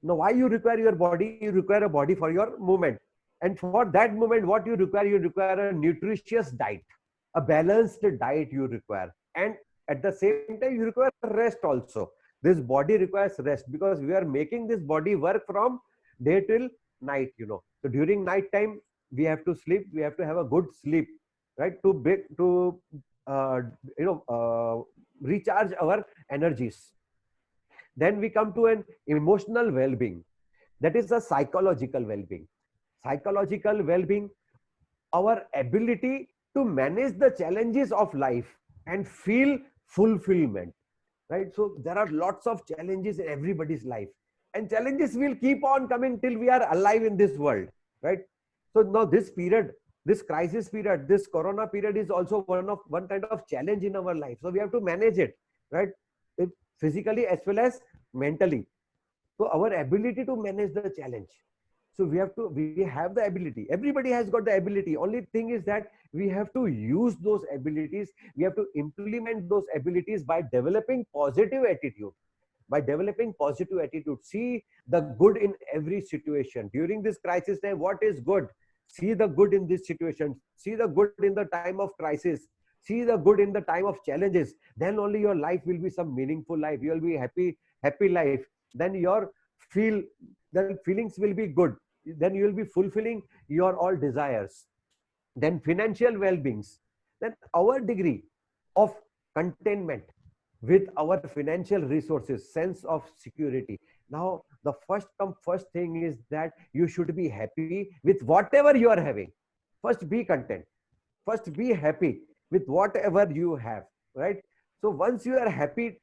Now why you require your body? You require a body for your movement, and for that movement what you require a nutritious diet, a balanced diet you require, and at the same time you require rest also. This body requires rest because we are making this body work from day till night. So during night time we have to sleep, we have to have a good sleep, right, to recharge our energies. Then we come to an emotional well-being, that is a psychological well-being. Psychological well-being, our ability to manage the challenges of life and feel fulfillment, right? So there are lots of challenges in everybody's life, and challenges will keep on coming till we are alive in this world, right? So now this period, this crisis period, this corona period is also one kind of challenge in our life. So we have to manage it, right? Physically as well as mentally. So our ability to manage the challenge. So we have the ability. Everybody has got the ability. Only thing is that we have to use those abilities. We have to implement those abilities by developing positive attitude. By developing positive attitude, see the good in every situation. During this crisis time, what is good? See the good in this situation. See the good in the time of crisis. See the good in the time of challenges. Then only your life will be some meaningful life. You will be happy life. Then feelings will be good. Then you will be fulfilling your all desires. Then financial well-beings. Then our degree of contentment with our financial resources, sense of security. Now the first thing is that you should be happy with whatever you are having. First be content. First be happy with whatever you have, right? So once you are happy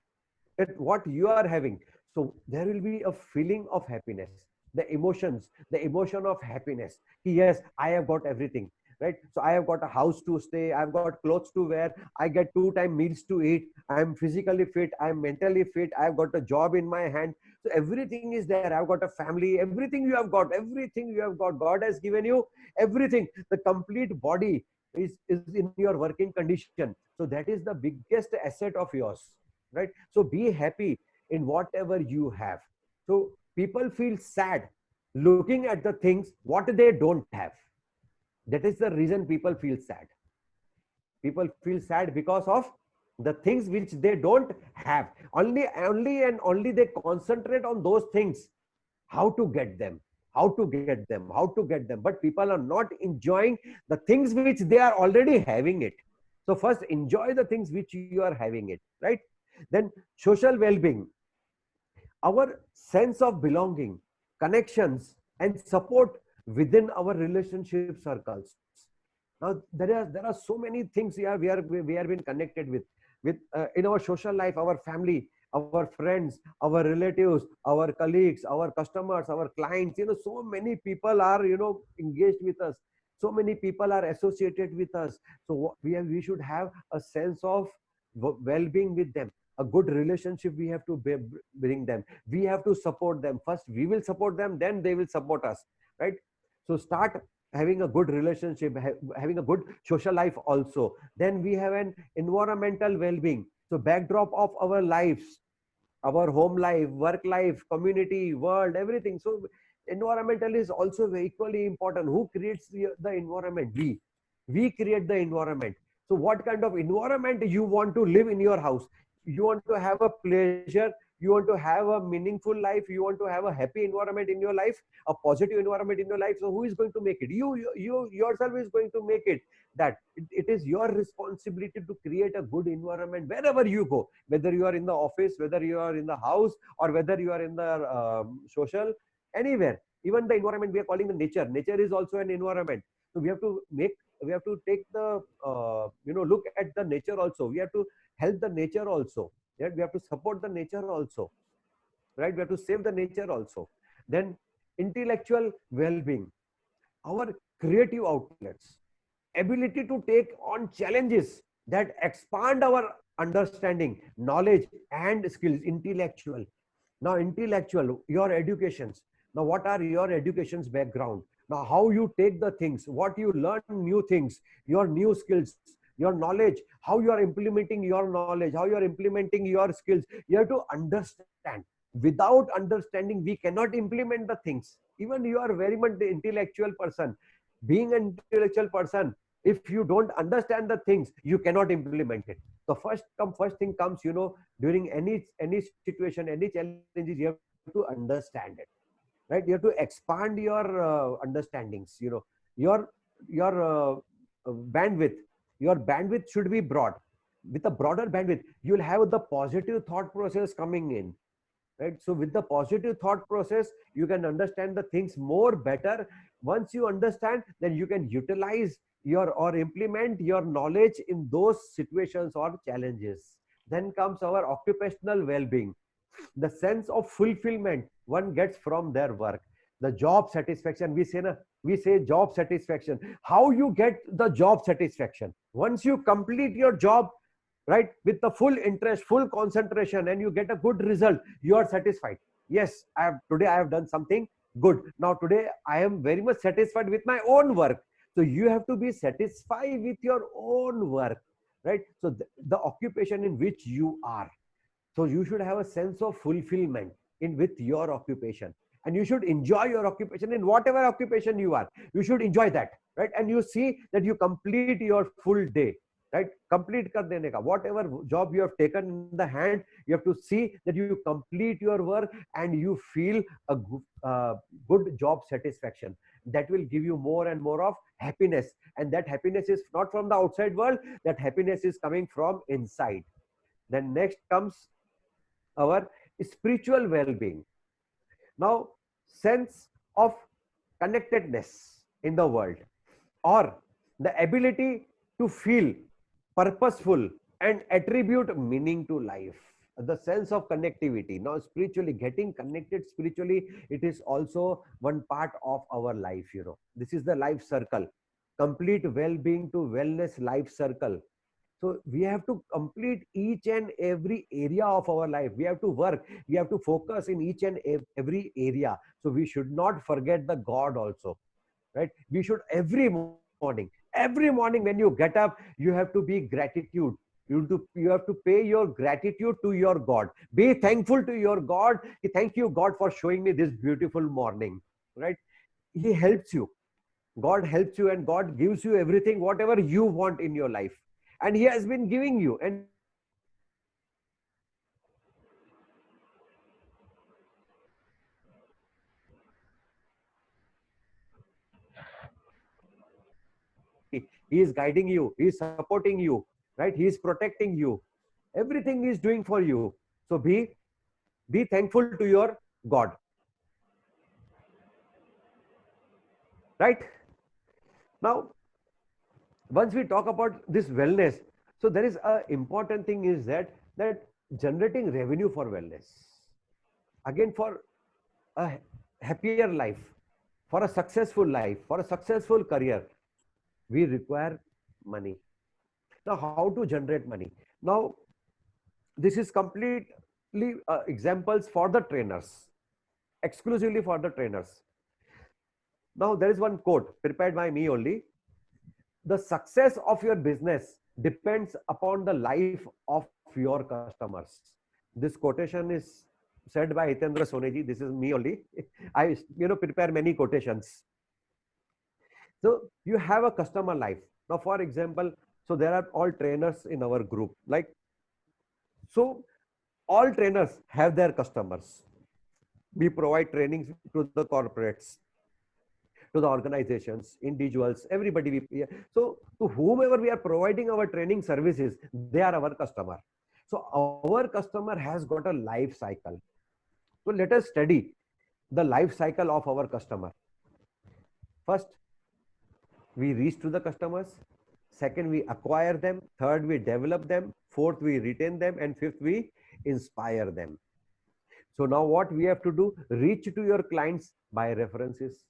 at what you are having, so there will be a feeling of happiness, the emotion of happiness. Yes, I have got everything. right? So I have got a house to stay, I've got clothes to wear, I get 2 time meals to eat, I am physically fit, I am mentally fit, I've got a job in my hand. So everything is there. I've got a family, everything you have got, everything you have got, God has given you everything. The complete body is in your working condition. So that is the biggest asset of yours, right? So be happy in whatever you have. So people feel sad looking at the things what they don't have. That is the reason people feel sad. People feel sad because of the things which they don't have. Only they concentrate on those things, how to get them, how to get them, how to get them. But people are not enjoying the things which they are already having it. So first enjoy the things which you are having it, right? Then social well-being, our sense of belonging, connections, and support within our relationship circles. Now there are so many things we are been connected with in our social life, our family, our friends, our relatives, our colleagues, our customers, our clients. So many people are engaged with us. So many people are associated with us. So we should have a sense of well-being with them, a good relationship. We have to bring them, we have to support them. First we will support them, then they will support us, right? So start having a good relationship, having a good social life also. Then we have an environmental well-being. So backdrop of our lives, our home life, work life, community, world, everything. So environmental is also equally important. Who creates the environment? We create the environment. So what kind of environment you want to live in your house? You want to have a pleasure, you want to have a meaningful life, you want to have a happy environment in your life, a positive environment in your life. So who is going to make it? You yourself is going to make it. That it is your responsibility to create a good environment wherever you go, whether you are in the office, whether you are in the house, or whether you are in the social, anywhere. Even the environment we are calling the nature is also an environment. So we have to take the look at the nature also. We have to help the nature also, right? We have to support the nature also, right? We have to save the nature also. Then intellectual well-being, our creative outlets, ability to take on challenges that expand our understanding, knowledge, and skills. Intellectual. Now intellectual, your educations. Now what are your education's background? Now how you take the things, what you learn, new things, your new skills, your knowledge, how you are implementing your knowledge, how you are implementing your skills. You have to understand. Without understanding, we cannot implement the things. Even you are very much the intellectual person. Being an intellectual person, if you don't understand the things, you cannot implement it. So first thing comes, during any situation, any challenges, you have to understand it, right? You have to expand your understandings. Your bandwidth should be broad. With a broader bandwidth, you will have the positive thought process coming in, right? So with the positive thought process, you can understand the things more better. Once you understand, then you can utilize your or implement your knowledge in those situations or challenges. Then comes our occupational well-being, the sense of fulfillment one gets from their work, the job satisfaction. We say job satisfaction. How you get the job satisfaction? Once you complete your job, right, with the full interest, full concentration, and you get a good result, you are satisfied. Yes, today I have done something good. Now today I am very much satisfied with my own work. So you have to be satisfied with your own work, right? So the occupation in which you are. So you should have a sense of fulfillment in with your occupation, and you should enjoy your occupation. In whatever occupation you are, you should enjoy that, right? And you see that you complete your full day, right? Complete kar dene ka. Whatever job you have taken in the hand, you have to see that you complete your work and you feel a good job satisfaction. That will give you more and more of happiness, and that happiness is not from the outside world. That happiness is coming from inside. Then next comes our spiritual well-being. Now, sense of connectedness in the world, or the ability to feel purposeful and attribute meaning to life. The sense of connectivity. Now spiritually, getting connected spiritually, it is also one part of our life. This is the life circle. complete well-being to wellness life circle. So we have to complete each and every area of our life. We have to work. We have to focus in each and every area. So we should not forget the God also, right? We should every morning when you get up, you have to be gratitude. You have to pay your gratitude to your God. Be thankful to your God. Thank you, God, for showing me this beautiful morning, right? He helps you. God helps you, and God gives you everything, whatever you want in your life. And He has been giving you. And He is guiding you, He is supporting you, right? He is protecting you. Everything He is doing for you. So be thankful to your God, right? Now, once we talk about this wellness, so there is a important thing is that generating revenue for wellness. Again, for a happier life, for a successful life, for a successful career, we require money. Now, how to generate money? Now, this is completely examples for the trainers, exclusively for the trainers. Now, there is one quote prepared by me only. The success of your business depends upon the life of your customers. This quotation is said by Hitendra Soneji. This is me only. I prepare many quotations. So you have a customer life. Now, for example, so there are all trainers in our group. Like, so all trainers have their customers. We provide trainings to the corporates, to the organizations, individuals, everybody. So to whomever we are providing our training services, they are our customer. So our customer has got a life cycle. So let us study the life cycle of our customer. First, we reach to the customers. Second, we acquire them. Third, we develop them. Fourth, we retain them. And fifth, we inspire them. So now what we have to do, reach to your clients by references,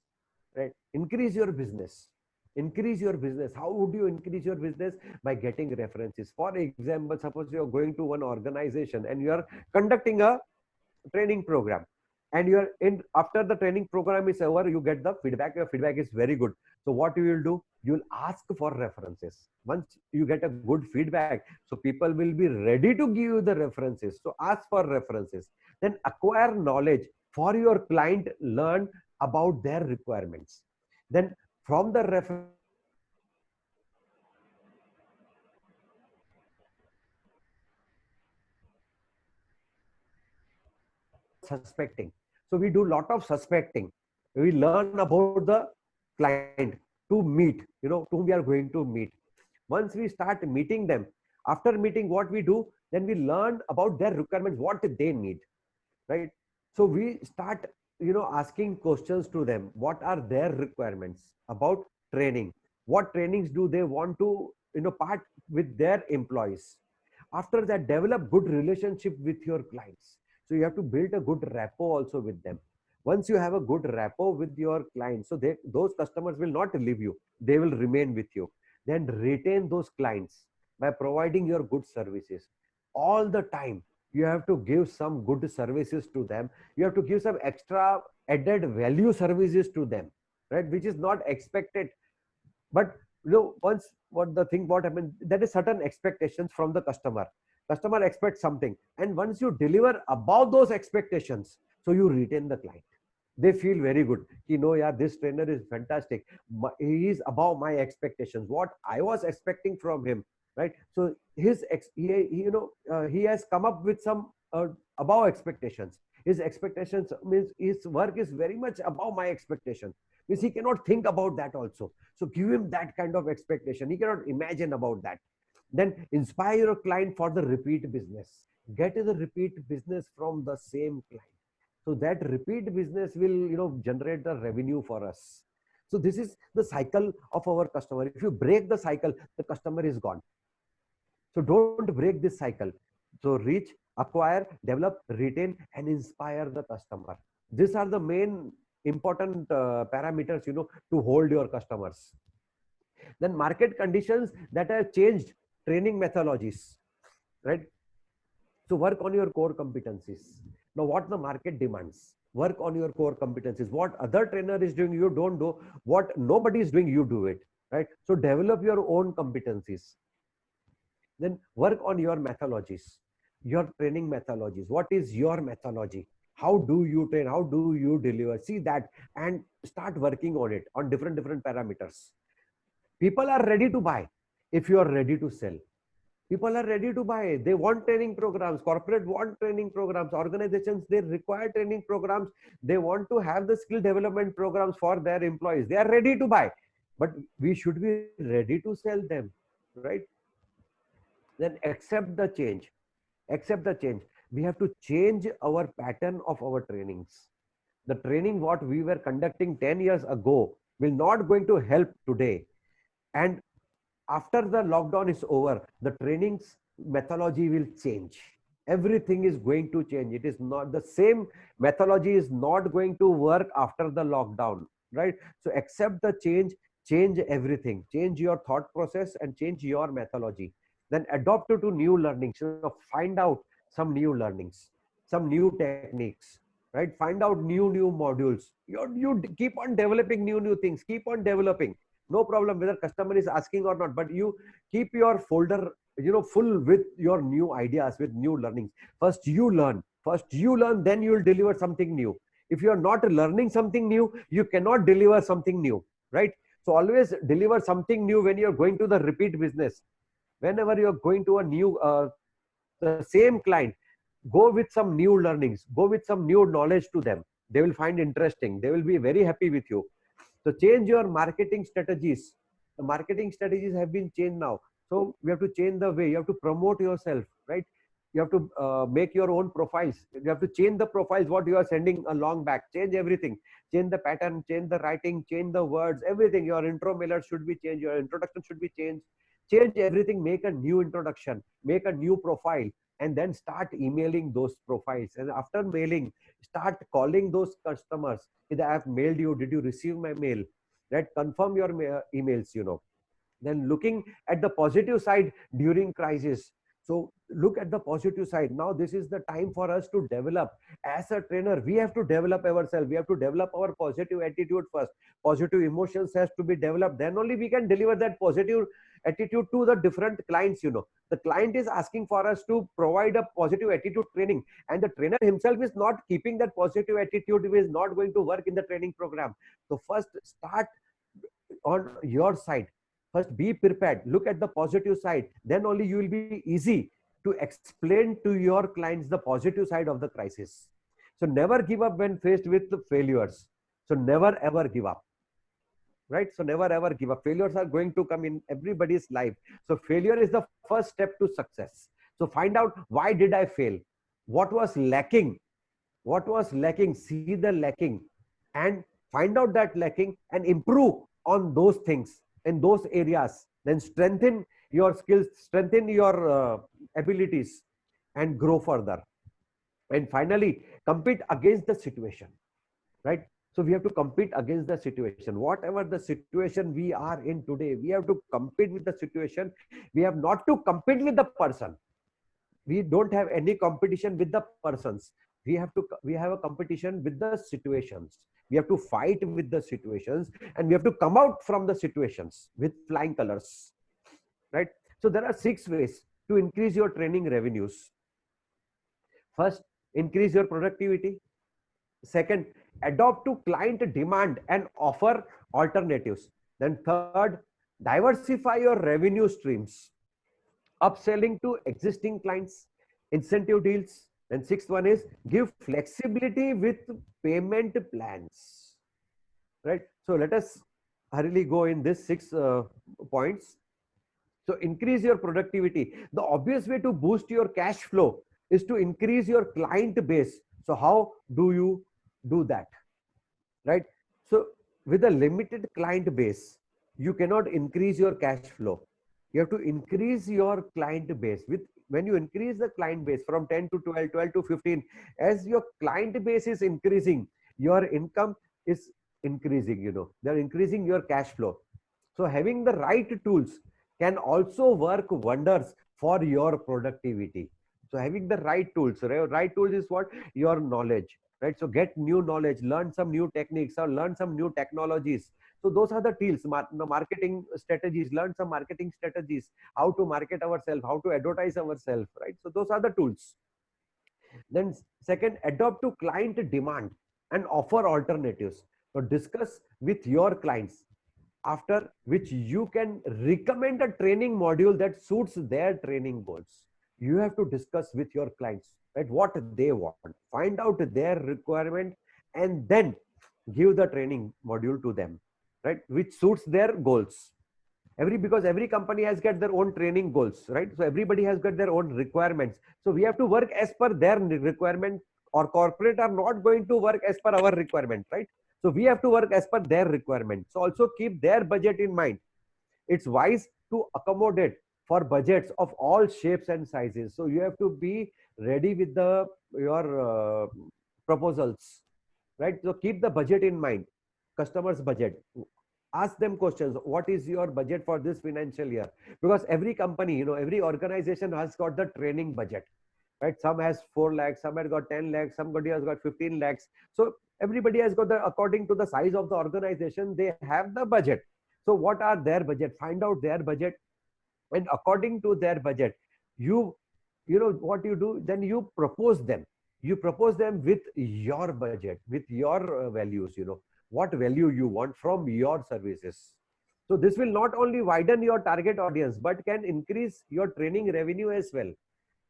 right? Increase your business. Increase your business. How would you increase your business? By getting references. For example, suppose you are going to one organization and you are conducting a training program, and you are in, after the training program is over, you get the feedback. Your feedback is very good. So what you will do, you will ask for references. Once you get a good feedback, so people will be ready to give you the references. So ask for references. Then acquire knowledge for your client, learn about their requirements. Then from the reference, suspecting. So we do lot of suspecting. We learn about the client to meet, to whom we are going to meet. Once we start meeting them, after meeting, what we do, then we learn about their requirements, what they need, right? So we start, asking questions to them. What are their requirements about training? What trainings do they want to, part with their employees? After that, develop good relationship with your clients. So you have to build a good rapport also with them. Once you have a good rapport with your clients, so those customers will not leave you, they will remain with you. Then retain those clients by providing your good services all the time. You have to give some good services to them. You have to give some extra added value services to them, right? Which is not expected. But once what happens, there is certain expectations from the customer expects something, and once you deliver above those expectations, so you retain the client. They feel very good. Yeah, this trainer is fantastic. He is above my expectations, what I was expecting from him, right? So he has come up with some above expectations. His expectations means his work is very much above my expectation. Means he cannot think about that also. So give him that kind of expectation. He cannot imagine about that. Then inspire your client for the repeat business. Get the repeat business from the same client. So that repeat business will, generate the revenue for us. So this is the cycle of our customer. If you break the cycle, the customer is gone. So don't break this cycle. So reach, acquire, develop, retain, and inspire the customer. These are the main important parameters, to hold your customers. Then market conditions that have changed training methodologies, right? So work on your core competencies. Now what the market demands, work on your core competencies. What other trainer is doing, you don't do. What nobody is doing, you do it, right? So develop your own competencies. Then work on your methodologies, your training methodologies. What is your methodology? How do you train? How do you deliver? See that and start working on it on different parameters. People are ready to buy if you are ready to sell. People are ready to buy. They want training programs. Corporate want training programs. Organizations, they require training programs. They want to have the skill development programs for their employees. They are ready to buy, but we should be ready to sell them, right? Then accept the change. Accept the change. We have to change our pattern of our trainings. The training what we were conducting 10 years ago will not going to help today. And after the lockdown is over, the trainings methodology will change. Everything is going to change. It is not the same methodology is not going to work after the lockdown, right? So accept the change, change everything, change your thought process and change your methodology. Then adopt to new learnings. So find out some new learnings, some new techniques, right? Find out new modules. You keep on developing new things, keep on developing. No problem whether customer is asking or not, but you keep your folder, full with your new ideas, with new learnings. First you learn, then you will deliver something new. If you are not learning something new, you cannot deliver something new, right? So always deliver something new when you're going to the repeat business. Whenever you're going to a new, the same client, go with some new learnings, go with some new knowledge to them. They will find interesting. They will be very happy with you. So change your marketing strategies. The marketing strategies have been changed now. So we have to change the way. You have to promote yourself, right? You have to make your own profiles. You have to change the profiles, what you are sending a long back. Change everything. Change the pattern, change the writing, change the words, everything. Your intro mailer should be changed. Your introduction should be changed. Change everything. Make a new introduction. Make a new profile. And then start emailing those profiles. And after mailing, start calling those customers. If I have mailed you, did you receive my mail? Right? Confirm your emails, Then looking at the positive side during crisis. So look at the positive side. Now this is the time for us to develop. As a trainer, we have to develop ourselves. We have to develop our positive attitude first. Positive emotions has to be developed. Then only we can deliver that positive attitude to the different clients. The client is asking for us to provide a positive attitude training, and the trainer himself is not keeping that positive attitude. He is not going to work in the training program. So first start on your side. First be prepared, look at the positive side, then only you will be easy to explain to your clients the positive side of the crisis. So never give up when faced with the failures. So never ever give up, right? So never ever give up. Failures are going to come in everybody's life. So failure is the first step to success. So find out, why did I fail? What was lacking? See the lacking and find out that lacking and improve on those things in those areas. Then strengthen your skills, strengthen your abilities and grow further. And finally, compete against the situation, right? So we have to compete against the situation. Whatever the situation we are in today, we have to compete with the situation. We have not to compete with the person. We don't have any competition with the persons. We have a competition with the situations. We have to fight with the situations, and we have to come out from the situations with flying colors, right? So there are 6 ways to increase your training revenues. First, increase your productivity. Second, adopt to client demand and offer alternatives. Then third, diversify your revenue streams. Upselling to existing clients, incentive deals. And 6th one is give flexibility with payment plans, right? So let us hurriedly go in this 6 points. So increase your productivity. The obvious way to boost your cash flow is to increase your client base. So how do you do that, right? So with a limited client base, you cannot increase your cash flow. You have to increase your client base. When you increase the client base from 10 to 12, 12 to 15, as your client base is increasing, your income is increasing, they're increasing your cash flow. So having the right tools can also work wonders for your productivity. So having the right tools, right tools is what? Your knowledge, right? So get new knowledge, learn some new techniques or learn some new technologies. So those are the tools, the marketing strategies, learn some marketing strategies, how to market ourselves, how to advertise ourselves, right? So those are the tools. Then second, adopt to client demand and offer alternatives. So discuss with your clients, after which you can recommend a training module that suits their training goals. You have to discuss with your clients, right, what they want, find out their requirement, and then give the training module to them, right, which suits their goals. Because every company has got their own training goals, right? So everybody has got their own requirements, so we have to work as per their requirement, or corporate are not going to work as per our requirement, right? So we have to work as per their requirement. So also keep their budget in mind. It's wise to accommodate for budgets of all shapes and sizes. So you have to be ready with the your proposals, right? So keep the budget in mind, customers budget. Ask them questions, what is your budget for this financial year? Because every company, every organization has got the training budget, right? Some has 4 lakhs, some has got 10 lakhs, somebody has got 15 lakhs. So everybody has got the, according to the size of the organization, they have the budget. So what are their budget? Find out their budget, and according to their budget, you know what you do, then you propose them. You propose them with your budget, with your values, what value you want from your services. So this will not only widen your target audience, but can increase your training revenue as well,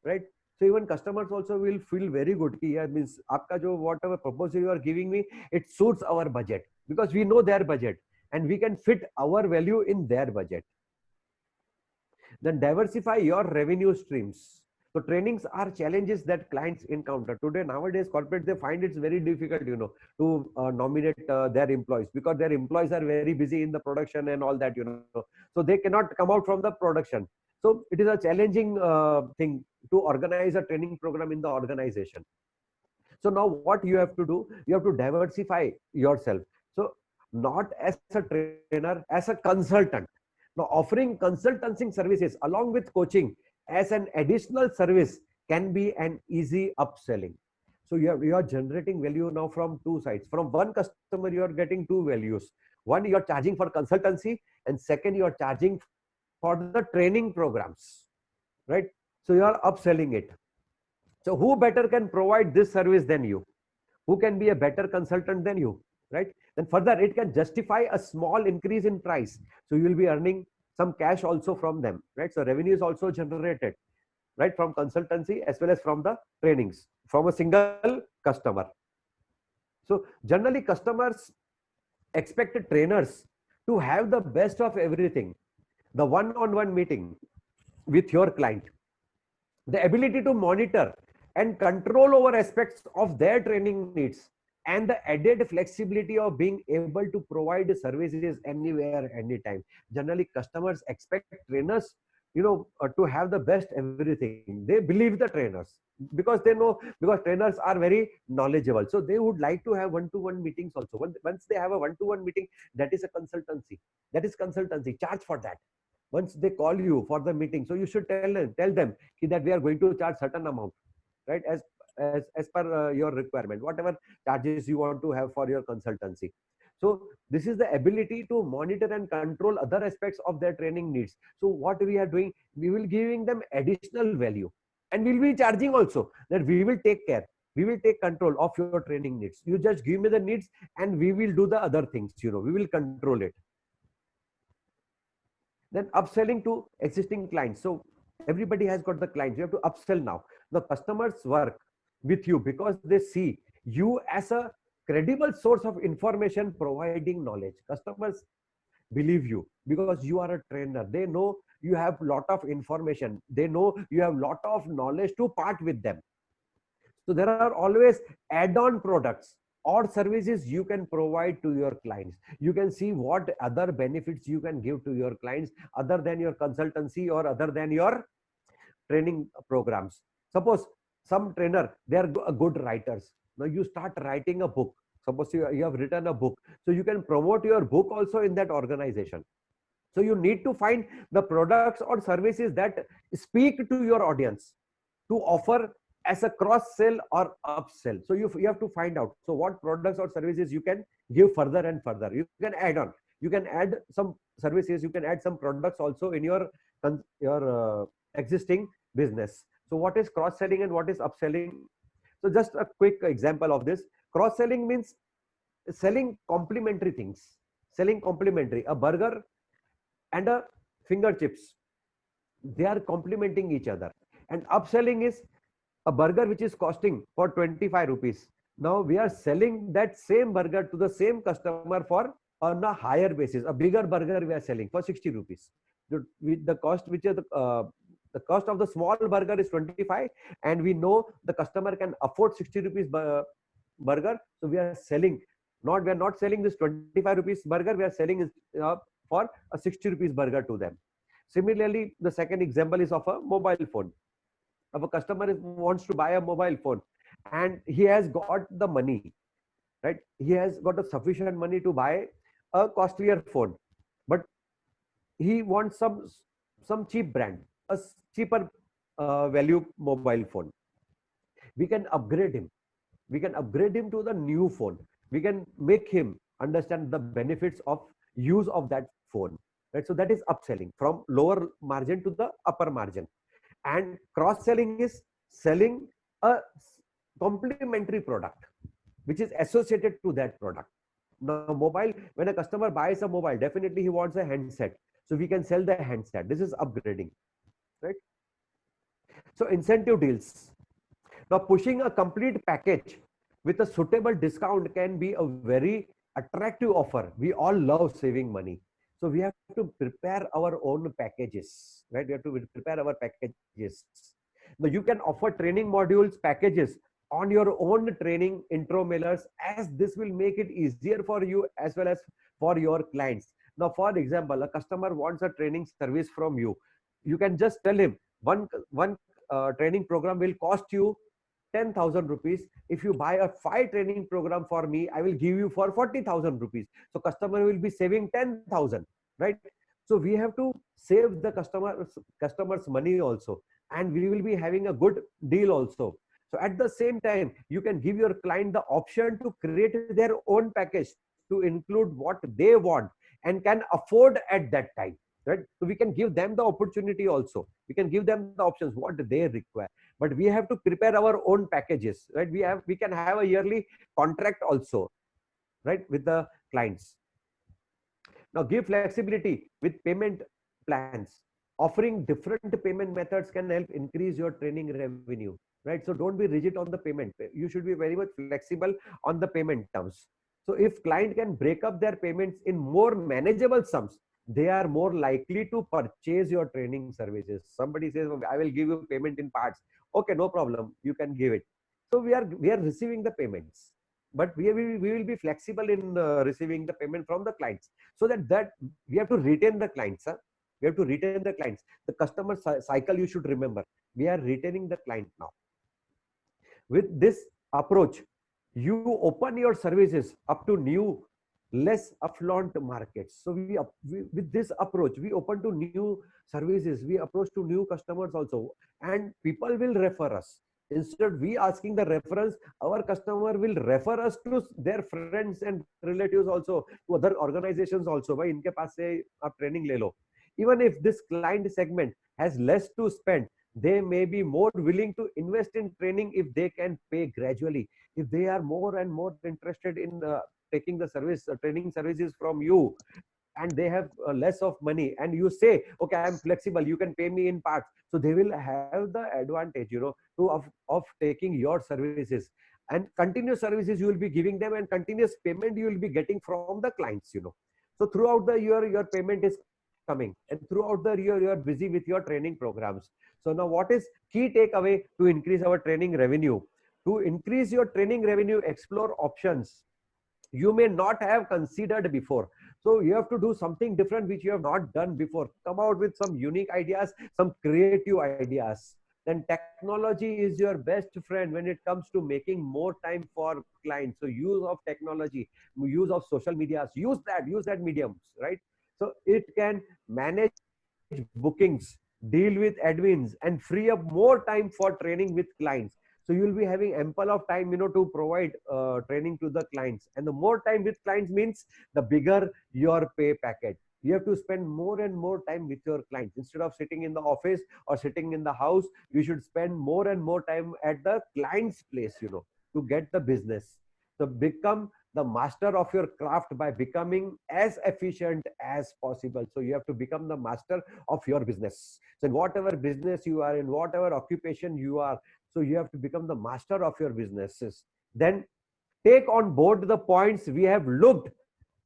right? So even customers also will feel very good कि yeah, means आपका जो whatever proposal you are giving me, it suits our budget, because we know their budget and we can fit our value in their budget. Then diversify your revenue streams. So trainings are challenges that clients encounter today. Nowadays, corporate, they find it's very difficult, to nominate their employees, because their employees are very busy in the production and all that, So they cannot come out from the production. So it is a challenging thing to organize a training program in the organization. So now what you have to do, you have to diversify yourself. So not as a trainer, as a consultant. Now offering consultancy services along with coaching as an additional service can be an easy upselling. So you are generating value now from two sides. From one customer, you are getting two values. One, you are charging for consultancy, and second, you are charging for the training programs, right? So you are upselling it. So who better can provide this service than you? Who can be a better consultant than you, right? Then further, it can justify a small increase in price. So you will be earning some cash also from them, right? So revenue is also generated, right, from consultancy as well as from the trainings from a single customer. So generally customers expect trainers to have the best of everything: the one-on-one meeting with your client, the ability to monitor and control over aspects of their training needs, and the added flexibility of being able to provide services anywhere, anytime. Generally, customers expect trainers, to have the best everything. They believe the trainers because they know, because trainers are very knowledgeable. So they would like to have one-to-one meetings also. Once they have a one-to-one meeting, that is a consultancy. That is consultancy. Charge for that. Once they call you for the meeting, so you should tell them that we are going to charge certain amount, right, as per your requirement, whatever charges you want to have for your consultancy. So this is the ability to monitor and control other aspects of their training needs. So what we are doing, we will giving them additional value, and we'll be charging also, that we will take care, we will take control of your training needs. You just give me the needs and we will do the other things, we will control it. Then upselling to existing clients. So everybody has got the clients. You have to upsell now. The customers work with you because they see you as a credible source of information providing knowledge. Customers believe you because you are a trainer. They know you have lot of information. They know you have lot of knowledge to part with them. So there are always add-on products or services you can provide to your clients. You can see what other benefits you can give to your clients other than your consultancy or other than your training programs. Suppose some trainer, they are good writers. Now you start writing a book. Suppose you have written a book. So you can promote your book also in that organization. So you need to find the products or services that speak to your audience to offer as a cross sell or upsell. So you have to find out, so what products or services you can give further and further. You can add on, you can add some services, you can add some products also in your existing business. So what is cross selling and what is upselling? So just a quick example of this. Cross selling means selling complementary things, selling complementary. A burger and a finger chips, they are complementing each other. And upselling is a burger which is costing for 25 rupees. Now we are selling that same burger to the same customer for on a higher basis. A bigger burger we are selling for 60 rupees. The cost which is the cost of the small burger is 25, and we know the customer can afford 60 rupees burger. So we are selling, we are not selling this 25 rupees burger, we are selling for a 60 rupees burger to them. Similarly, the second example is of a mobile phone. If a customer wants to buy a mobile phone and he has got the money, right? He has got a sufficient money to buy a costlier phone, but he wants some cheap brand, a cheaper value mobile phone. We can upgrade him. We can upgrade him to the new phone. We can make him understand the benefits of use of that phone. Right? So that is upselling, from lower margin to the upper margin. And cross selling is selling a complementary product which is associated to that product. Now mobile, when a customer buys a mobile, definitely he wants a handset. So we can sell the handset. This is upgrading, right? So incentive deals. Now pushing a complete package with a suitable discount can be a very attractive offer. We all love saving money. So we have to prepare our own packages, right? We have to prepare our packages. Now you can offer training modules, packages on your own training intro mailers, as this will make it easier for you as well as for your clients. Now, for example, a customer wants a training service from you. You can just tell him one training program will cost you 10,000 rupees. If you buy a 5 training program for me, I will give you for 40,000 rupees. So customer will be saving 10,000, right? So we have to save the customers money also, and we will be having a good deal also. So at the same time, you can give your client the option to create their own package to include what they want and can afford at that time, right? So we can give them the opportunity also. We can give them the options what they require, but we have to prepare our own packages, right? We can have a yearly contract also, right, with the clients. Now give flexibility with payment plans. Offering different payment methods can help increase your training revenue, right? So don't be rigid on the payment. You should be very much flexible on the payment terms. So if client can break up their payments in more manageable sums, they are more likely to purchase your training services. Somebody says, I will give you payment in parts. Okay, no problem. You can give it. So we are receiving the payments, but we will be flexible in receiving the payment from the clients, so that we have to retain the clients. We have to retain the clients. The customer cycle, you should remember, we are retaining the client now. With this approach, you open your services up to new, less affluent markets. So with this approach, we open to new services, we approach to new customers also, and people will refer us. Instead we asking the reference, our customer will refer us to their friends and relatives also, to other organizations also. Bhai, inke paas se aap training le lo. Even if this client segment has less to spend, they may be more willing to invest in training if they can pay gradually. If they are more and more interested in taking the training services from you, and they have less of money, and you say, okay, I am flexible, you can pay me in parts, so they will have the advantage, of taking your services. And continuous services you will be giving them, and continuous payment you will be getting from the clients. So throughout the year your payment is coming, and throughout the year you are busy with your training programs. So now what is key takeaway to increase our training revenue? To increase your training revenue, explore options you may not have considered before. So you have to do something different which you have not done before. Come out with some unique ideas, some creative ideas. Then technology is your best friend when it comes to making more time for clients. So use of technology, use of social medias, use that mediums, right? So it can manage bookings, deal with admins, and free up more time for training with clients. So you will be having ample of time, to provide training to the clients. And the more time with clients means the bigger your pay packet. You have to spend more and more time with your clients. Instead of sitting in the office or sitting in the house, you should spend more and more time at the client's place, to get the business. So become the master of your craft by becoming as efficient as possible. So you have to become the master of your business. So in whatever business you are in, whatever occupation you are, so you have to become the master of your businesses. Then take on board the points we have looked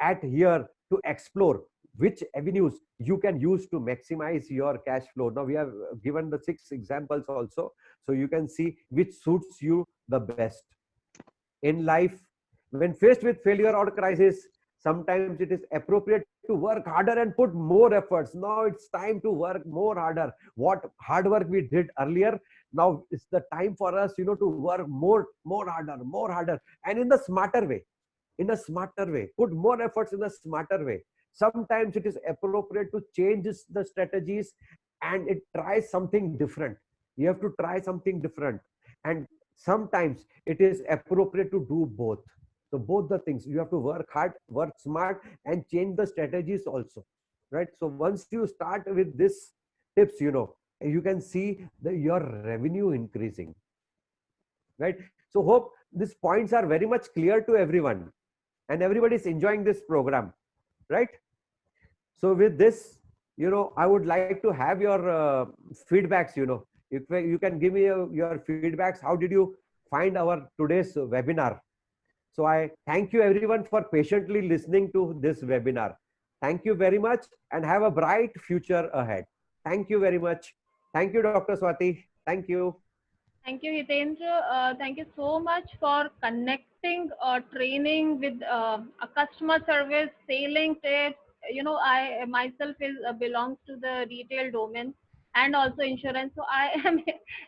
at here to explore which avenues you can use to maximize your cash flow. Now we have given the 6 examples also, so you can see which suits you the best. In life, when faced with failure or crisis, sometimes it is appropriate to work harder and put more efforts. Now it's time to work more harder. What hard work we did earlier, now it's the time for us, to work more harder, and in the smarter way. In a smarter way, put more efforts in a smarter way. Sometimes it is appropriate to change the strategies and it tries something different. You have to try something different. And sometimes it is appropriate to do both. So both the things, you have to work hard, work smart, and change the strategies also, right? So once you start with this tips, you can see your revenue increasing, right? So hope these points are very much clear to everyone and everybody is enjoying this program, right? So with this, I would like to have your feedbacks. If you can give me your feedbacks, how did you find our today's webinar? So I thank you everyone for patiently listening to this webinar. Thank you very much and have a bright future ahead. Thank you very much. Thank you, Dr. Swati. Thank you. Thank you, Hitendra. Thank you so much for connecting training with a customer service, selling tips. I myself belongs to the retail domain and also insurance. So I am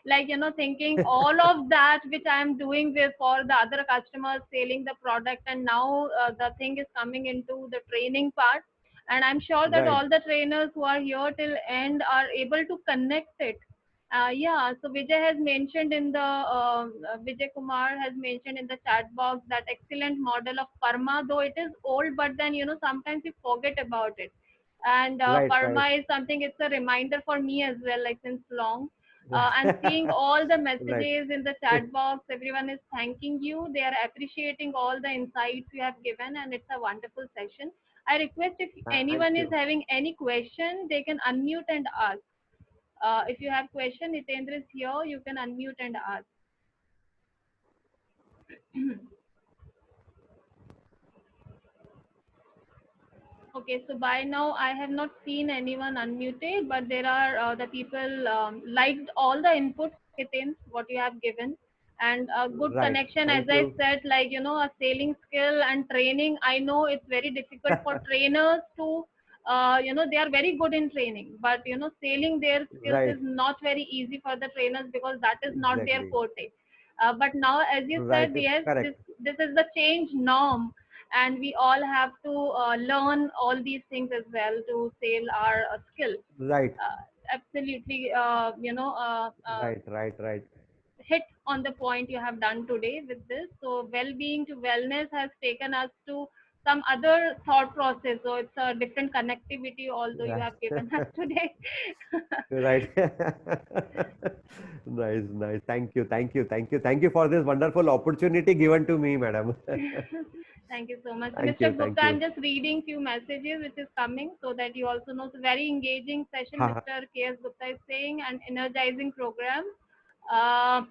like, thinking all of that which I am doing with for the other customers, selling the product. And now the thing is coming into the training part. And I'm sure that Right. all the trainers who are here till end are able to connect it. Yeah, so Vijay has mentioned in the Vijay Kumar has mentioned in the chat box that excellent model of Parma, though it is old, but then sometimes we forget about it. And Right, right. Parma is something, it's a reminder for me as well, like since long. I'm seeing all the Right. messages in the chat box. Everyone is thanking you. They are appreciating all the insights you have given, and it's a wonderful session. I request if Thank anyone is you. having any question, they can unmute and ask. If you have question, Hitendra is here. You can unmute and ask. Okay, so by now I have not seen anyone unmuted, but there are the people liked all the inputs, Hitendra, what you have given, and a good Right. connection. As Thank I you. said, like a sailing skill and training. I know it's very difficult for trainers to. They are very good in training, but sailing their skills is Right. not very easy for the trainers because that is not their Exactly. forte. But now, as you Right. said, yes, this Correct. this is the change norm, and we all have to learn all these things as well to sell our skill. Right. Absolutely, Right. Right. Right. hit on the point you have done today with this. So well-being to wellness has taken us to some other thought process. So it's a different connectivity, although you Right. have given us today. Right. Nice, nice. Thank you, thank you, thank you, thank you for this wonderful opportunity given to me, madam. Thank you so much. So Thank Mr. you, Gupta, thank I'm you. just reading few messages which is coming so that you also know. It's a very engaging session, Ha, ha. Mr. K.S. Gupta is saying, and energizing program.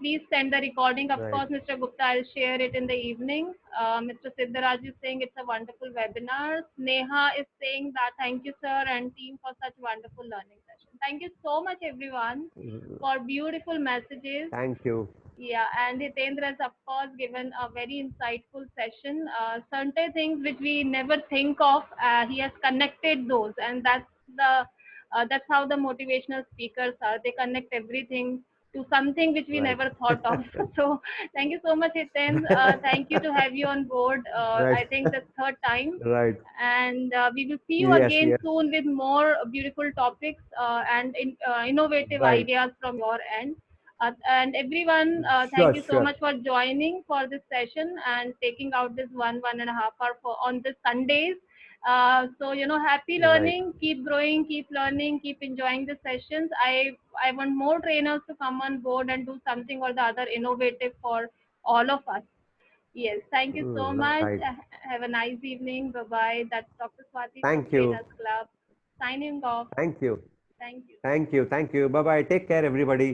Please send the recording. Of Right. course, Mr. Gupta, I'll share it in the evening. Mr. Siddharaj is saying it's a wonderful webinar. Sneha is saying that thank you, sir, and team for such wonderful learning session. Thank you so much, everyone, for beautiful messages. Thank you. Yeah, and Hitendra has, of course, given a very insightful session. Certain things which we never think of, he has connected those, and that's how the motivational speakers are. They connect everything to something which we Right. never thought of. So thank you so much, Hiten. Thank you to have you on board. Right. I think the third time. Right. And we will see you Yes, again yes. soon with more beautiful topics and innovative Right. ideas from your end. And everyone, thank Sure, you so sure. much for joining for this session and taking out this 1.5 hour for on this Sundays. So happy Right. learning, keep growing, keep learning, keep enjoying the sessions. I want more trainers to come on board and do something or the other innovative for all of us. Yes, thank you so much. Right. Have a nice evening. Bye bye. That's Dr. Swati from Thank you. Trainers Club. Signing off. Thank you. Thank you. Thank you. Thank you. Bye bye. Take care, everybody.